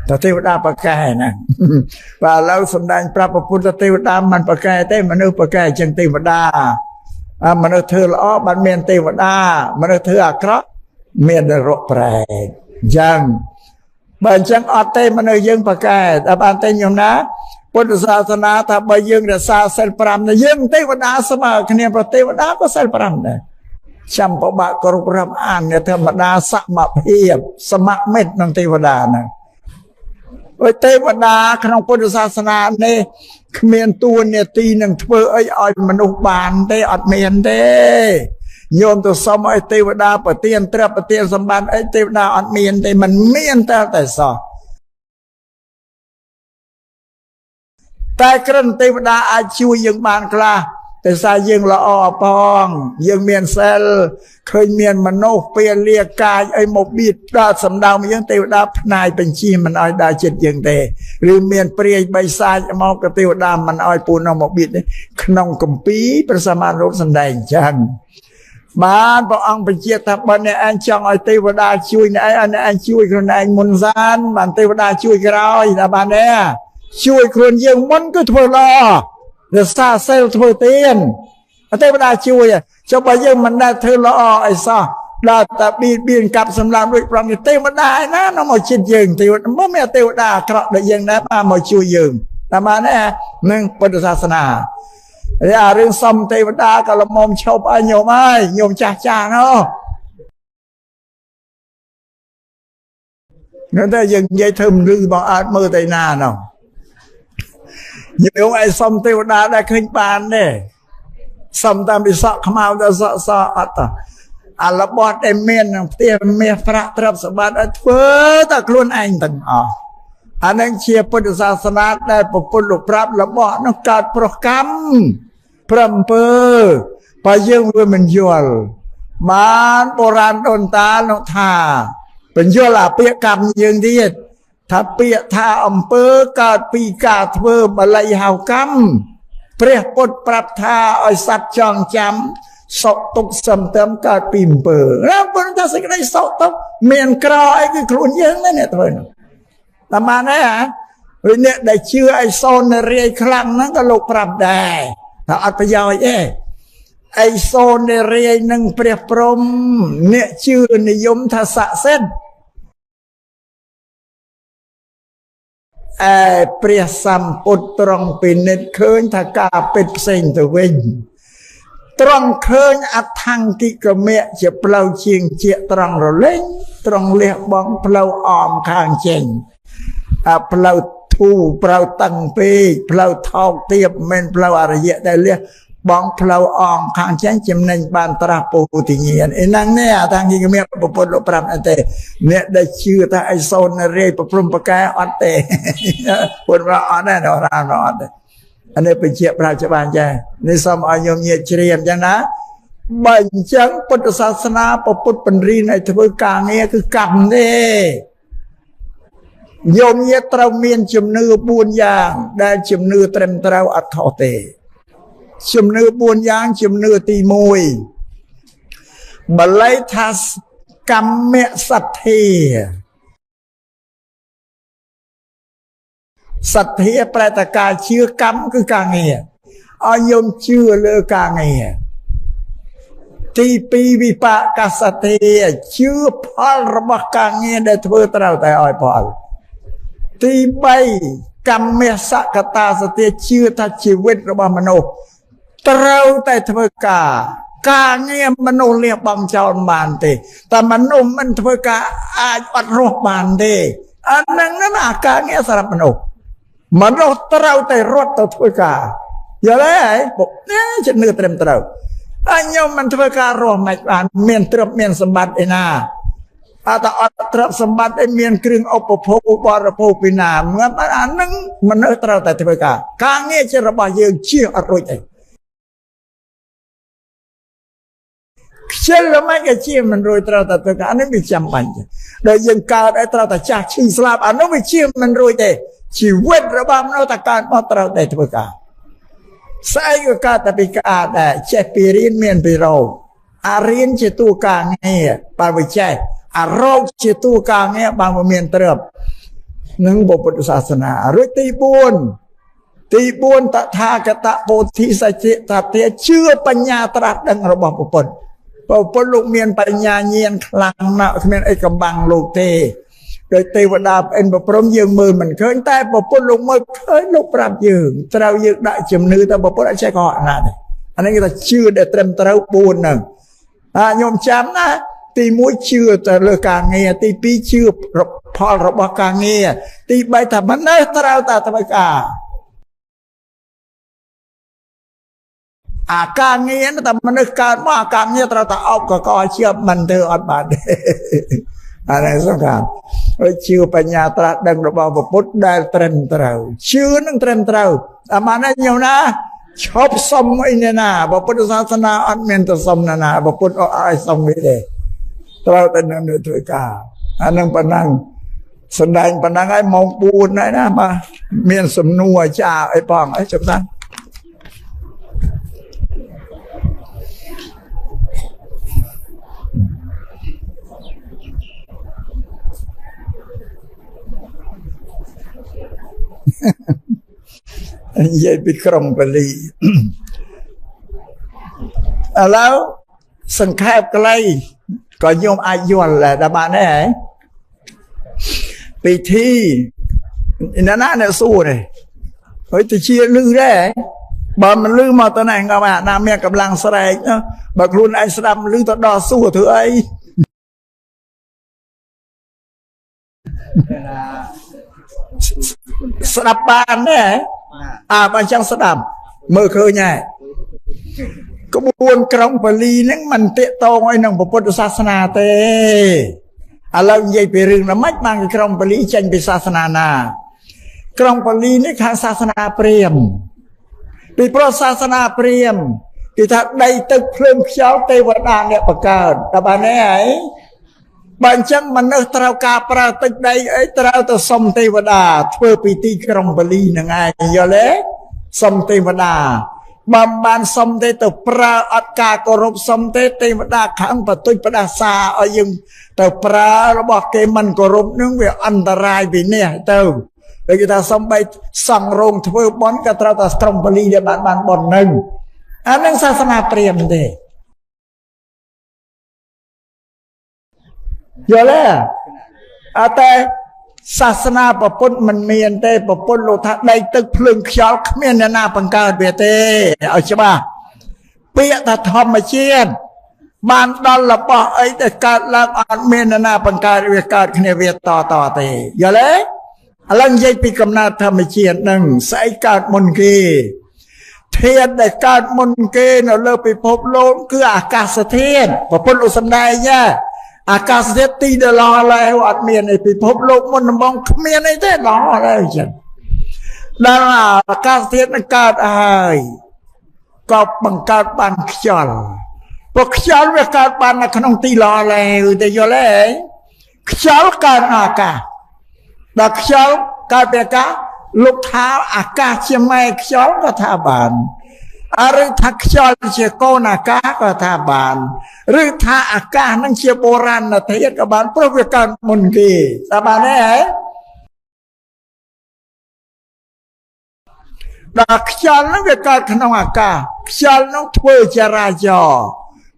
แต่เทวดาประกายนะว่าเราสำแดงพระพุทธเทวดามันประกายเต้มนุษย์ประกายจังเทวดามนุษย์เธอละอ้อบันเมียนเทวดามนุษย์เธออัครเมียนโรคแปรยังบันจังอดเตมนุษย์ยังประกายแต่บันเตยมนะพุทธศาสนาถ้าไปยังเดชาเซลปรามเนี่ยยังเทวดาสมาคเนียพระเทวดาก็เซลปรามเนี่ยชัมปบะกรุปรามอ่านเนี่ยธรรมดาสมะเพียบสมะเม็ดนังเทวดานะเทวดาขนมพุทธศาสนาเนี่ยเมียนตัวเนี่ยตีหนึ่งเพื่อไอ้มนุษย์บานได้อดเมียนได้ โยมตัวสมไอเทวดาปะเตียนตระปะเตียนสมบัติไอเทวดาอันเมียนแต่มันเมียนแต่สอแต่กระนั้นเทวดาอาช่วยยังบานกลาแต่สายยังละอปองยังเมียนเซลเคยเมียนมโนเปียเรียกายไอหมกบีดดาสำดาวมันยังเทวดาพนายเป็นชีมันอ้อยได้เจ็ดยังเตหรือเมียนเปรียใบสายมองกับเทวดามันอ้อยปูนเอาหมกบีดขนมกัมปีประสมานรบสันแดงจังบ้านพระองค์เป็นเจ้าทัพบ้านเนี่ยอันจังอ้อยเทวดาช่วยเนี่ยอันช่วยคนอันมุนซานบ้านเทวดาช่วยกเราอีนะบ้านเนี่ยช่วยคนยังมันก็ทั่วล้อเดี๋ยวซาเซลทั่วเตียนเทวดาช่วยเจ้าไปยังมันได้เธอล้อไอ้ซอดาตะบีนกับสำราญด้วยความเทวดานะน้องมาชิดยังเทวดาเมื่อแม่เทวดาเคราะห์ได้ยังนะมาช่วยยังแต่มาเนี่ยหนึ่งพุทธศาสนาเรื่องซ้ำเทวดากับละมอมชอบโยมไอ้โยมจ่าเนาะนั่นแต่ยังยัยทึมรือบอกอาจมือไตนาเนาะโยมไอ้ซ้ำเทวดาได้ขึ้นปานเนี่ยซ้ำตามไปสะขมาวจะสะอัตตาอัลบอดไอเมียนเตียเมียพระตรับสบัดเพื่อตะครุนเองตั้งอันนั้นเชียพุทธศาสนาได้ประพุทธปรับระบอดนักการโปรแกรมพรำเพอไปยังเวมันยลบ้านโบราณต้นตาลทาเป็นยลเปียกรรมยังดีถ้าเปียทาอำเภอการปีกาเทอมาลายหาวกรรมเปรียบพุทธปรับทาไอสัตว์จองจำสกตุกสมเติมการปีมเปอร์แล้วพระเจ้าสิ่งใดสกตุกเมียนกรอยคือครุนยังนั่นเนี่ยตัวนึงแต่มาเนี่ยเนี่ยได้เชื่อไอโซนในเรียครั้งนั้นก็ลูกปรับได้ถ้าอัตยอยไอโซนในเรียนึงเปรียบพรมเนี่ยชื่อนิยมทัศเส้นเปรียสัมปุตตรงเป็นเน็ตเคยถ้ากาเป็นเส้นตัวเองตรงเคยอัทังกิกเมะจะเปล่าเชียงเจียตรงเราเล่นตรงเลี้ยบองเปล่าออมข้างเจงเปล่าทูเปล่าตั้งเปเปล่าทองเตียบเมนเปล่าอะไรเยอะได้เลี้ยบองเปล่าออมข้างเจงจำเนบานตราปูติเงียนไอ้นั่งเนี่ยทางกิกเมะปปลปรับอันเตเนี่ยได้ชื่อถ้าไอโซนเรย์ปพรมประกายอันเตคนเราอันนั้นเราอันเตอันนี้เป็นเชี่ยพระราชบาลใจในสมัยโยมเงียเชียมจังนะบัญญัติพุทธศาสนาประพุทธปรีในทวีกลางเนี่ยคือกรรมเนี่ยโยมเงียตราเมียนจุมเนื้อบุญยางได้จุมเนื้อเต็มเต้าอัฐเตจุมเนื้อบุญยางจุมเนื้อตีมวยบัลไลทัสกรรมเมสัตเทสัตเทียแปลแต่การเชื่อกรรมคือกางเงียอาโยมเชื่อเลือกางเงียที่ปีวิปากสัตเทียเชื่อพอลระบกางเงียได้เพื่อเต่าแต่อ้อยพอลที่ใบกรรมเมสกตาสเทียเชื่อทัชีวิตระบมโนเต่าแต่เพื่อกางเงียมโนเรียบังจรบานเตแต่มโนมันเพื่อกาอาจอัดรบบานเตอันนั้นนั่นอากางเงียสารมโนมันเราเต่าแต่รถตัวทุกาอย่าเลยบอกเนี่ยฉันเนื้อเต็มเต่าอันยมมันทุกการรอไม่ผ่านเมียนตรบเมียนสมบัติไอ้นาแต่อัตรสมบัติไอ้เมียนเครื่องอุปโภคอุปโภคปีนาเมื่ออันนั้นมันเนื้อเต่าแต่ทุกากางเงี้ยจะระบายยังเชี่ยอร่อยไอ้เชื่อแล้วไม่ก็เชี่ยมันรวยเต่าแต่ทุกาอันนั้นไม่จำเป็นโดยยังการไอ้เต่าแต่จากชิงสลาบอันนั้นไม่เชี่ยมันรวยแต่ชีวิตระบำเราตะการมาตราแต่ทุกการใส่ก็การตะปิกาแต่เชปีรินเมียนปีเราอารินเจตูกางเงี้ยปาวิจัยอารมณ์เจตูกางเงี้ยบางเมียนเติบหนึ่งบุพุทธศาสนาหรือตีบุญตถาคตโพธิสัจจิตเตเชื่อปัญญาตรัสดังระบบปุปนลูกเมียนปัญญาเงียนคลังนะเมียนไอกำบังโลกเตโดยเทวดาเป็นประพรมยืงมือมันเคยแต่ประพุทธลงมือเคยลูกปรับยืงเรายืงได้จำเนื้อแต่ประพุทธใช่ก่อนนะอันนี้ก็ชื่อเด็ดเต็มเต้าปูนหนึ่งโยมจำนะตีมุ้ยชื่อแต่เลือกางเงียตีปีชื่อพอระบกางเงียตีใบธรรมะเต้าตาธรรมกา អាការងារតែមនុស្សកើតមកអាការងារត្រូវតែអោបកកជាប់មិនទៅអត់បានទេអានេះសំខាន់ហើយជឿបញ្ញាត្រាស់ដឹងរបស់ពុទ្ធដែលត្រឹមត្រូវជឿនឹងត្រឹមត្រូវអាម៉ានញោមណាឈប់សុំអីណាពុទ្ធសាសនាអត់មានទៅសុំណាពុទ្ធអត់ឲ្យសុំទេត្រូវតែនឹងធ្វើការអានឹងប៉ុណ្ណឹងសំដែងប៉ុណ្ណឹងហើយម៉ោង4ហើយណាបាទមានសំណួរអាចារ្យអីបងអីចាំតានិយាយពីក្រុងបាលីឥឡូវសង្ខេបខ្លីក៏ញោមអាចយល់ដែរបានទេហ៎ពិធីណាអ្នកសួរទេហើយទៅជាលឺដែរបើមិនលឺមកទៅណាក៏ណាមានកម្លាំងស្រែកបើខ្លួនឯងស្ដាប់លឺទៅដល់សួរធ្វើអីស្ដាប់បានទេបើចឹងស្ដាប់មើលឃើញហើយក្បួនក្រុងបាលីហ្នឹងមិនតាកតងអីនឹងពុទ្ធសាសនាទេឥឡូវនិយាយពីរឿងណាម៉េចបានក្រុងបាលីចេញពីសាសនាណាក្រុងបាលីនេះខាងសាសនាព្រាហ្មណ៍ពីព្រោះសាសនាព្រាហ្មណ៍គេថាដីទឹកភ្លើងខ្យល់ទេវតាអ្នកបង្កើតតើបានទេហើយបើអញ្ចឹងមនុស្សត្រូវការប្រើទឹកដីអីត្រូវទៅសុំទេវតាធ្វើពីទីក្រុងបាលីហ្នឹងឯងយល់ទេសុំទេវតាបើបានសុំទេទៅប្រើអត់ការគោរពសុំទេវតាខាងបទុយផ្ដាសាឲ្យយើងទៅប្រើរបស់គេមិនគោរពនឹងវាអន្តរាយវិនាសទៅដូចគេថាសំបីសង់រោងធ្វើបន់ក៏ត្រូវតែក្រុងបាលីដែលបានបន់នឹងអានឹងសាសនាព្រាហ្មណ៍ទេយល់ទេអត់តែសាសនាពុទ្ធមិនមានទេពុទ្ធលោកថាដីទឹកភ្លើងខ្យល់គ្មានអ្នកណាបង្កើតវាទេឲ្យច្បាស់ពាក្យថាធម្មជាតិបានដល់របស់អីដែលកើតឡើងអត់មានអ្នកណាបង្កើតវាកើតគ្នាវាតទេយល់ទេឥឡូវនិយាយពីកំណើតធម្មជាតិនឹងស្អីកើតមុនគេធាតុដែលកើតមុនគេនៅលើពិភពលោកគឺអាកាសធាតុពុទ្ធលោកសម្ដែងណាអាកាសធាតុទីដែលល្អហើយអត់មានឯពិភពលោកមុនដំបូងគ្មានអីទេល្អហើយចឹងដល់អាកាសធាតុនឹងកើតហើយក៏បង្កើតបានខ្យល់ព្រោះខ្យល់វាកើតបាននៅក្នុងទីល្អហើយតែយល់ទេខ្យល់កើតអាកាសដល់ខ្យល់កើតពីអាកាសលោកថាអាកាសជាម៉ែខ្យល់ក៏ថាបានឬថាខ្យល់ជាកូនអាកាសក៏ថាបានឬថាអាកាសនឹងជាបុរាណធាតុក៏បានព្រោះវាកើតមុនគេថាបានទេហ៎ដល់ខ្យល់នឹងវាកើតក្នុងអាកាសខ្យល់នឹងធ្វើចរាចរណ៍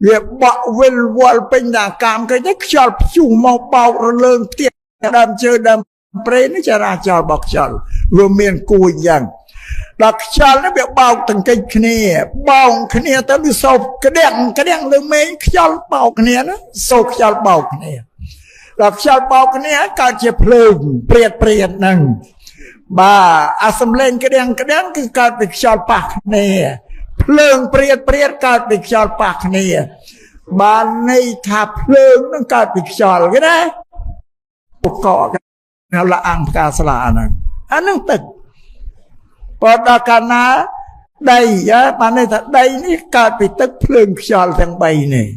វាបក់វិលវល់ពេញអាកាសគេទៅខ្យល់ព្យុះមកបោករលើងផ្ទះដើមជើដើមព្រៃនេះចរាចរណ៍របស់ខ្យល់វាមានគួយយ៉ាងដល់ខ្យល់នេះវាបោកតង្កិចគ្នាបោកគ្នាទៅវាសោកក្តាំងលើមេឃខ្យល់បោកគ្នាណាសោកខ្យល់បោកគ្នាដល់ខ្យល់បោកគ្នាកើតជាភ្លើងព្រាតហ្នឹងបាទអាសំឡេងក្តាំងគឺកើតពីខ្យល់ប៉ះគ្នាភ្លើងព្រាតកើតពីខ្យល់ប៉ះគ្នាបានន័យថាភ្លើងនឹងកើតពីខ្យល់គេណាឧបករណ៍ละអាំងផ្កាស្លាហ្នឹងអានឹងទឹកបើដល់កាលណាដីបានន័យថាដីនេះកើតពីទឹកភ្លើងខ្យល់ទាំង3នេះ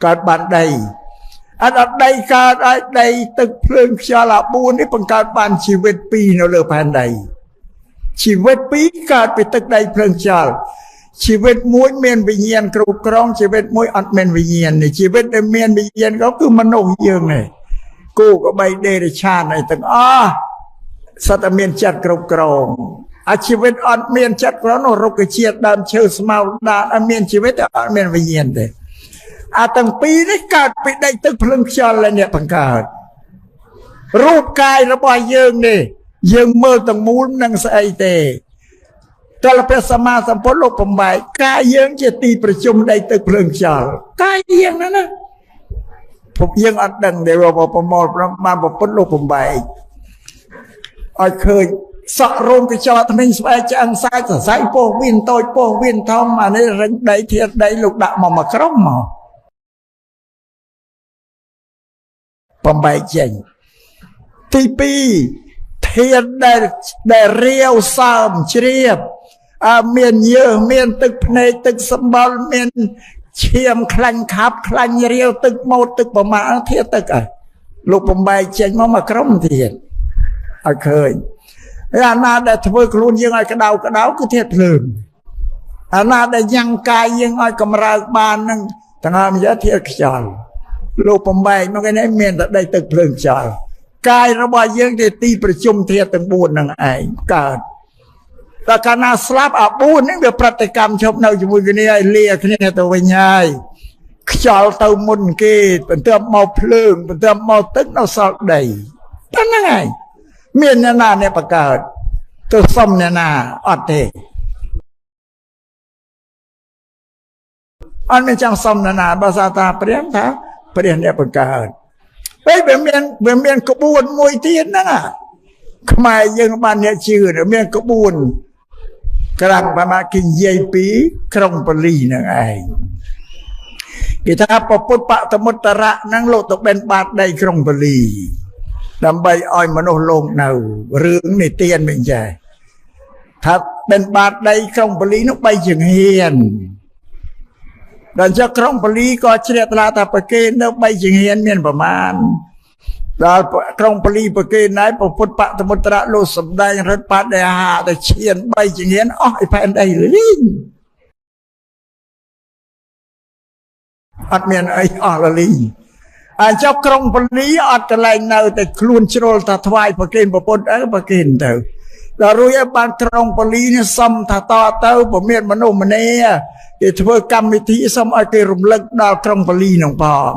កើតបានដីអត់ដីកើតឲ្យដីទឹកភ្លើងខ្យល់អា4នេះបង្កើតបានជីវិត2នៅលើផែនដីជីវិត2កើតពីទឹកដីភ្លើងខ្យល់ជីវិតមួយមានវិញ្ញាណគ្រប់គ្រងជីវិតមួយអត់មានវិញ្ញាណនេះជីវិតដែលមានវិញ្ញាណក៏គឺមនុស្សយើងនេះគោក្បីដេរឆានអីទាំងអស់សត្វតែមានចិត្តគ្រប់គ្រងអាជីវិតអត់មានចិត្តគ្រប់គ្រងរុក្ខជាតិដើមឈើស្មៅដាតអត់មានជីវិតអត់មានវិញ្ញាណទេអាទាំងពីរនេះកើតពីដីទឹកភ្លើងខ្យល់អ្នកបង្កើតរូបកាយរបស់យើងនេះយើងមើលទាំងមូលនឹងស្អីទេតលព្រះសម្មាសម្ពុទ្ធលោកបំបែកកាយយើងជាទីប្រជុំដីទឹកភ្លើងខ្យល់កាយយើងណាពួកយើងអត់ដឹងទេប្រមូលបានពុទ្ធលោកបំបែកឲ្យឃើញ សក់រោមកញ្ចក់ថ្មីស្បែកឆ្អឹងសាច់សរសៃពោះវៀនតូចពោះវៀនធំអានេះរិញដីធាតដីលោកដាក់មកមួយក្រុមមកបំបែកចេញទី2ធាតដែលរាវសើមជ្រាបមានញើសមានទឹកភ្នែកទឹកសម្បល់មានឈាមខ្លាញ់ខាប់ខ្លាញ់រាវទឹកម៉ូតទឹកប្រមាណធាតទឹកលោកបំបែកចេញមកមួយក្រុមទៀតឲ្យឃើញអាណាដែលធ្វើខ្លួនយើងឲ្យក្តៅគឺធាតុភ្លើងអាណាដែលញ៉ាំងកាយយើងឲ្យកម្រើកបាននឹងទាំងអស់មកធាតុខ្យល់លោកបំបែកមកនេះមានតែដីទឹកភ្លើងខ្យល់កាយរបស់យើងជាទីប្រជុំធាតុទាំង4នឹងឯងកើតតែកាលណាស្លាប់អា4ហ្នឹងវាប្រតិកម្មឈប់នៅជាមួយគ្នាឲ្យលាគ្នាទៅវិញហើយខ្យល់ទៅមុនគេបន្ទាប់មកភ្លើងបន្ទាប់មកទឹកនៅសល់ដីតែហ្នឹងឯងមានអ្នកណាអ្នកបង្កើតទៅសុំអ្នកណាអត់ទេអត់មានចាំសុំអ្នកណាបើសាតាព្រះថាព្រះអ្នកបង្កើតពេលវាមានក្បួនមួយទៀតហ្នឹងខ្មែរយើងបានអ្នកជឿមានក្បួនក្រាំងប្រមាគេនិយាយពីក្រុងប៉ូលីហ្នឹងឯងគេថាពុទ្ធបតមុត្តរៈហ្នឹងលោកទៅបិណ្ឌបាតដីក្រុងប៉ូលីដើម្បីឲ្យមនុស្សលោកនៅរឿងនេះទៀនមិនចេះថាបិណ្ឌបាតដីក្រុងប៉ូលីនោះ3ចង្ហៀនដល់ចុះក្រុងប៉ូលីក៏ជ្រាបថ្លាថាប្រគេនៅ3ចង្ហៀនមានប្រមាណដល់ក្រុងប៉ូលីប្រគេណែពុទ្ធបតមុត្តរៈលោកសំដែងរិទ្ធបដិហាទៅឈាន3ចង្ហៀនអស់ឯផែនដីលីងអត់មានអីអស់លីងចុះក្រុងប៉ូលីអត់កន្លែងនៅតែខ្លួនជ្រុលថាថ្វាយប្រគេនពុទ្ធប្រគេនទៅដល់រួចឲ្យបានក្រុងប៉ូលីនេះសុំថាតទៅពុំមានមនុស្សម្នាគេធ្វើកម្មវិធីសុំឲ្យគេរំលឹកដល់ក្រុងប៉ូលីនឹងផង